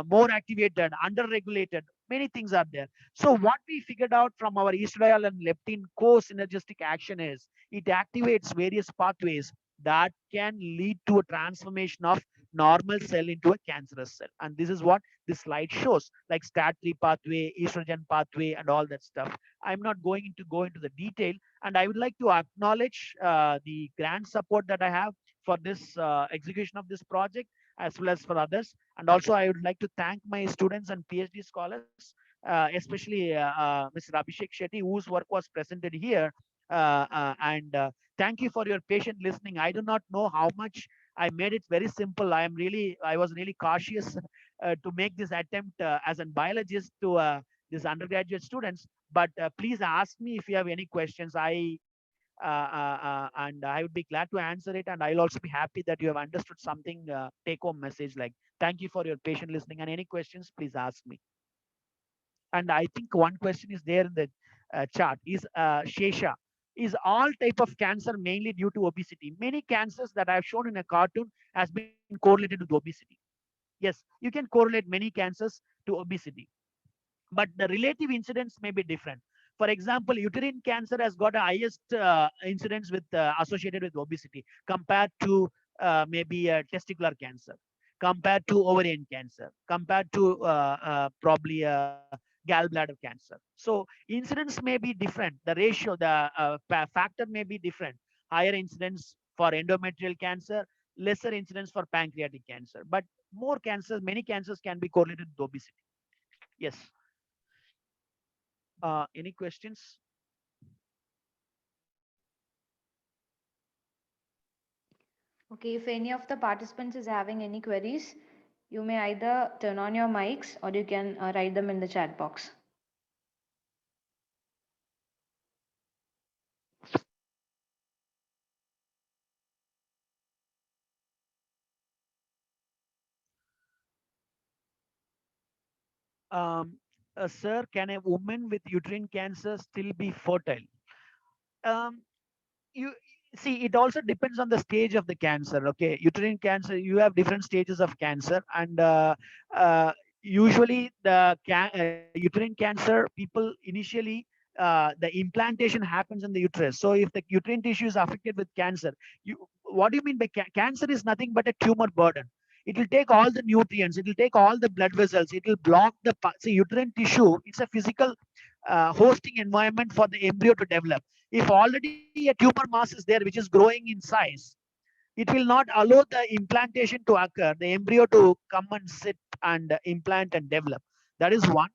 more activated, under-regulated. Many things are there. So what we figured out from our estradiol and leptin co-synergistic action is it activates various pathways that can lead to a transformation of normal cell into a cancerous cell. And this is what this slide shows, like STAT3 pathway, estrogen pathway, and all that stuff. I'm not going to go into the detail, and I would like to acknowledge the grant support that I have for this execution of this project, as well as for others. And also, I would like to thank my students and PhD scholars, especially Mr. Abhishek Shetty, whose work was presented here. And thank you for your patient listening. I do not know how much I made it very simple. I was really cautious to make this attempt as a biologist to these undergraduate students. But please ask me if you have any questions. And I would be glad to answer it. And I'll also be happy that you have understood something, take home message like, thank you for your patient listening. And any questions, please ask me. And I think one question is there in the chart is Shesha. Is all type of cancer mainly due to obesity? Many cancers that I've shown in a cartoon has been correlated with obesity. Yes, you can correlate many cancers to obesity, but the relative incidence may be different. For example, uterine cancer has got a highest incidence with associated with obesity compared to maybe testicular cancer, compared to ovarian cancer, compared to probably gallbladder cancer. So incidence may be different. The ratio, the factor may be different. Higher incidence for endometrial cancer, lesser incidence for pancreatic cancer, but more cancers, many cancers can be correlated with obesity. Yes. Any questions? Okay, if any of the participants is having any queries, you may either turn on your mics or you can write them in the chat box. Sir, can a woman with uterine cancer still be fertile? Um, you see, it also depends on the stage of the cancer. Okay, uterine cancer, you have different stages of cancer, and uh, usually the uterine cancer, people initially the implantation happens in the uterus. So if the uterine tissue is affected with cancer, you, what do you mean by cancer is nothing but a tumor burden. It will take all the nutrients, it will take all the blood vessels, it will block the see, uterine tissue. It's a physical hosting environment for the embryo to develop. If already a tumor mass is there which is growing in size, it will not allow the implantation to occur, the embryo to come and sit and implant and develop. That is one.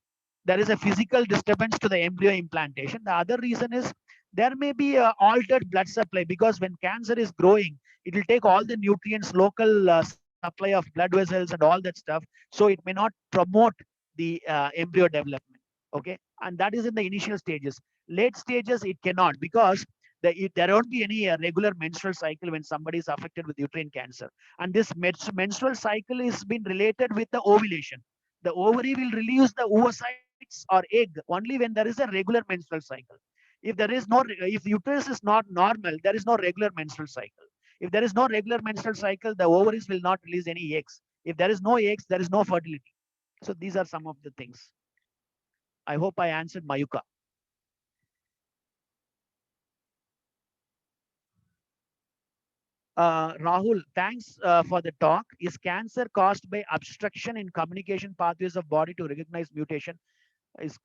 There is a physical disturbance to the embryo implantation. The other reason is there may be a altered blood supply, because when cancer is growing, it will take all the nutrients, local supply of blood vessels and all that stuff. So it may not promote the embryo development. Okay, and that is in the initial stages. Late stages, it cannot, because there won't be any regular menstrual cycle when somebody is affected with uterine cancer. And this menstrual cycle is been related with the ovulation. The ovary will release the oocytes or egg only when there is a regular menstrual cycle. If there is no, if uterus is not normal, there is no regular menstrual cycle. If there is no regular menstrual cycle, the ovaries will not release any eggs. If there is no eggs, there is no fertility. So these are some of the things. I hope I answered Mayuka. Rahul, thanks for the talk. Is cancer caused by obstruction in communication pathways of body to recognize mutation? Is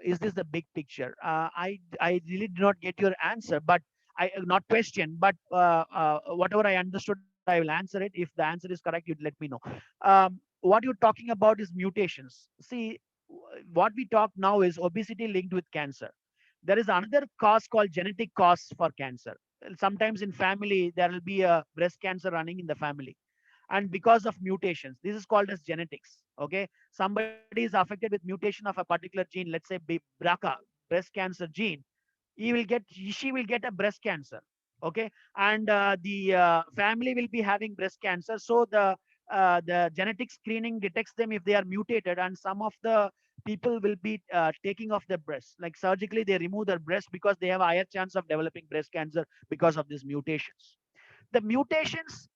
is this the big picture? I really did not get your answer, but I not question, but whatever I understood, I will answer it. If the answer is correct, you'd let me know. What you're talking about is mutations. See, what we talk now is obesity linked with cancer. There is another cause called genetic cause for cancer. Sometimes in family there will be a breast cancer running in the family. and because of mutations. This is called as genetics. Okay, somebody is affected with mutation of a particular gene, let's say BRCA, breast cancer gene, she will get a breast cancer. Okay, and the family will be having breast cancer, so the genetic screening detects them if they are mutated, and some of the people will be taking off their breasts, like surgically they remove their breast because they have a higher chance of developing breast cancer because of these mutations. The mutations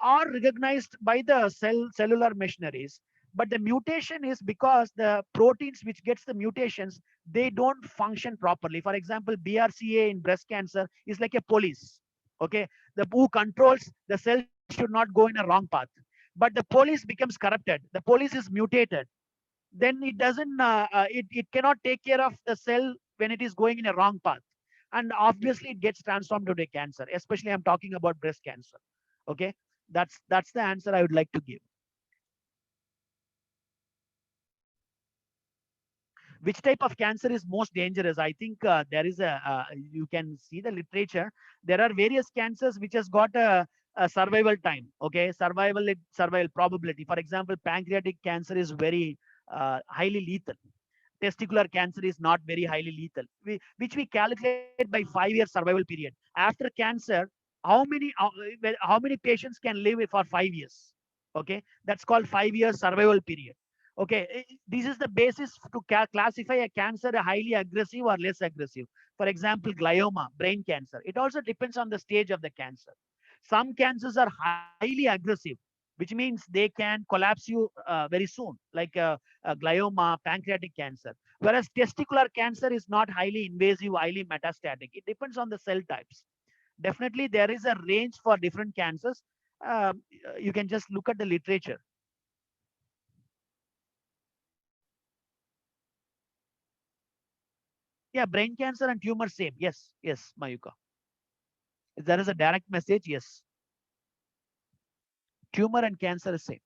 are recognized by the cellular machineries, but the mutation is because the proteins which gets the mutations, they don't function properly. For example, BRCA in breast cancer is like a police. Okay, the who controls the cell should not go in a wrong path, but the police becomes corrupted, the police is mutated, then it doesn't it cannot take care of the cell when it is going in a wrong path, and obviously it gets transformed into a cancer. Especially I'm talking about breast cancer. Okay, that's the answer I would like to give. Which type of cancer is most dangerous? I think there is a you can see the literature. There are various cancers which has got a survival time. Okay, survival probability. For example, pancreatic cancer is very highly lethal. Testicular cancer is not very highly lethal, which we calculate by 5 year survival period. After cancer, how many patients can live for 5 years? Okay, that's called 5 year survival period. Okay, this is the basis to classify a cancer a highly aggressive or less aggressive. For example, glioma, brain cancer. It also depends on the stage of the cancer. Some cancers are highly aggressive, which means they can collapse you very soon, like glioma, pancreatic cancer. Whereas testicular cancer is not highly invasive, highly metastatic. It depends on the cell types. Definitely, there is a range for different cancers. You can just look at the literature. Yeah, brain cancer and tumor same. Yes, yes, Mayuka. If there is a direct message, yes. Tumor and cancer is same.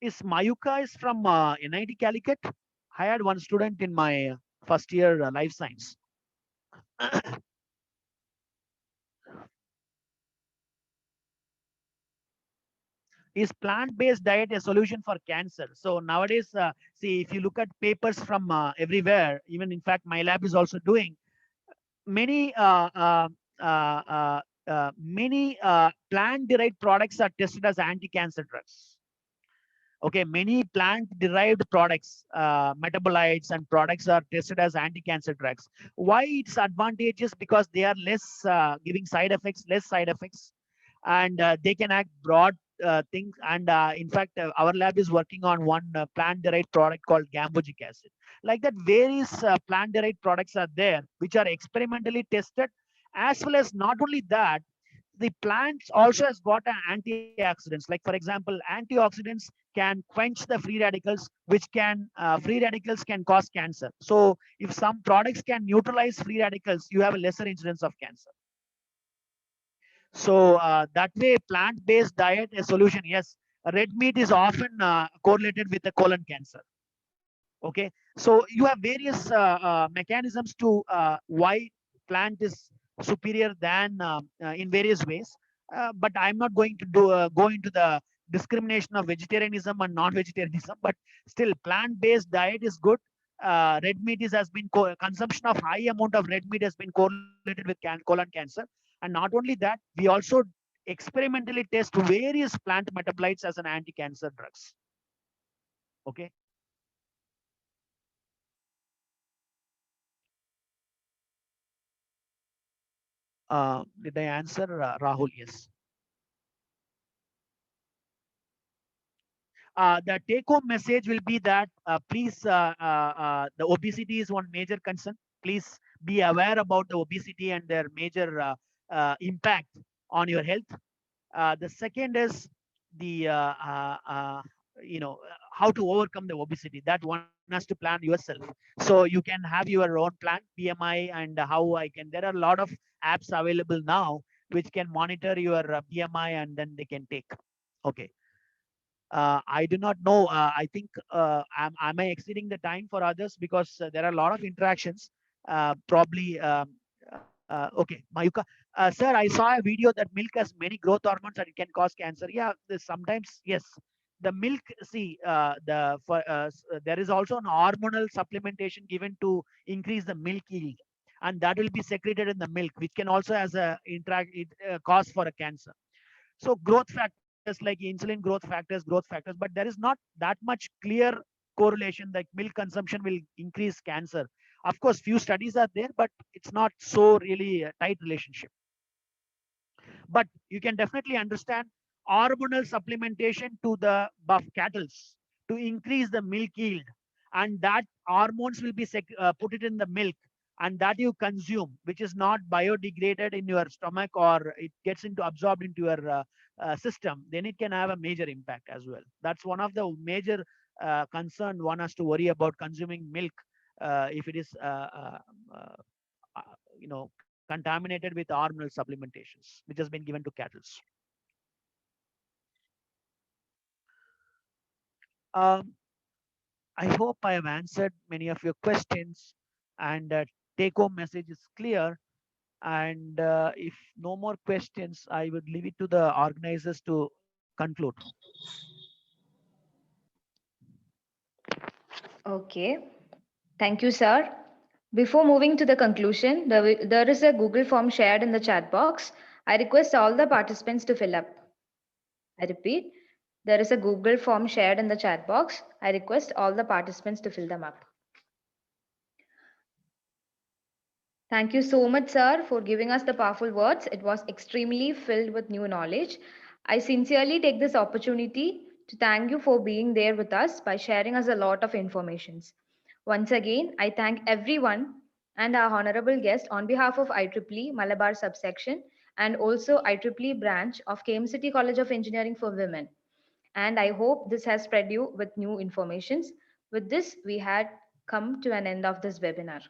Is Mayuka is from NIT Calicut? I had one student in my first year life science. Is plant-based diet a solution for cancer? So nowadays, see, if you look at papers from everywhere, even in fact, my lab is also doing many plant-derived products are tested as anti-cancer drugs. Okay, many plant-derived products, metabolites and products are tested as anti-cancer drugs. Why it's advantageous? Because they are less giving side effects, less side effects, and they can act broad things. And in fact, our lab is working on one plant-derived product called gambogic acid. Like that, various plant-derived products are there which are experimentally tested, as well as not only that, the plants also has got an antioxidants. Like for example, antioxidants can quench the free radicals, which can free radicals can cause cancer. So if some products can neutralize free radicals, you have a lesser incidence of cancer. So that way, plant-based diet a solution. Yes, red meat is often correlated with the colon cancer. Okay, so you have various mechanisms to why plant is superior than in various ways. But I'm not going to go into the discrimination of vegetarianism and non-vegetarianism. But still, plant-based diet is good. Red meat is has been consumption of high amount of red meat has been correlated with colon cancer. And not only that, we also experimentally test various plant metabolites as an anti-cancer drugs. Okay. Did I answer, Rahul? Yes. The take-home message will be that please, the obesity is one major concern. Please be aware about the obesity and their major impact on your health. The second is the how to overcome the obesity. That one has to plan yourself. So you can have your own plan, BMI, and how I can. There are a lot of apps available now which can monitor your BMI and then they can take. Okay. I do not know. I think am I exceeding the time for others because there are a lot of interactions. Probably. Okay, Mayuka. Sir, I saw a video that milk has many growth hormones and it can cause cancer. Yeah, sometimes yes. The milk. See, there is also an hormonal supplementation given to increase the milk yield, and that will be secreted in the milk, which can also as a cause for a cancer. So growth factors like insulin growth factors, but there is not that much clear correlation like milk consumption will increase cancer. Of course, few studies are there, but it's not so really a tight relationship. But you can definitely understand hormonal supplementation to the buff cattles to increase the milk yield, and that hormones will be put it in the milk, and that you consume, which is not biodegraded in your stomach or it gets into absorbed into your system, then it can have a major impact as well. That's one of the major concern one has to worry about consuming milk if it is uh, contaminated with hormonal supplementations, which has been given to cattle. Um, I hope I have answered many of your questions, and take-home message is clear. And if no more questions, I would leave it to the organizers to conclude. Okay. Thank you, sir. Before moving to the conclusion, there is a Google form shared in the chat box. I request all the participants to fill up. I repeat, there is a Google form shared in the chat box. I request all the participants to fill them up. Thank you so much, sir, for giving us the powerful words. It was extremely filled with new knowledge. I sincerely take this opportunity to thank you for being there with us by sharing us a lot of informations. Once again, I thank everyone and our honorable guest on behalf of IEEE Malabar subsection and also IEEE branch of KMCT College of Engineering for Women. And I hope this has spread you with new informations. With this, we had come to an end of this webinar.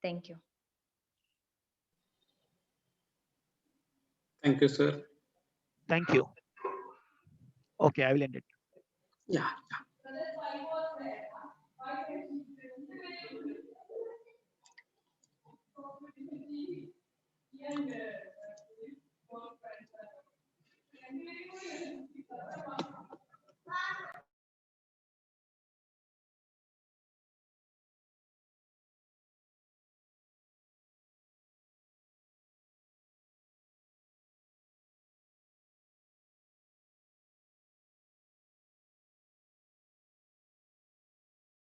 Thank you. Thank you, sir. Thank you. Okay, I will end it. Yeah. Yeah.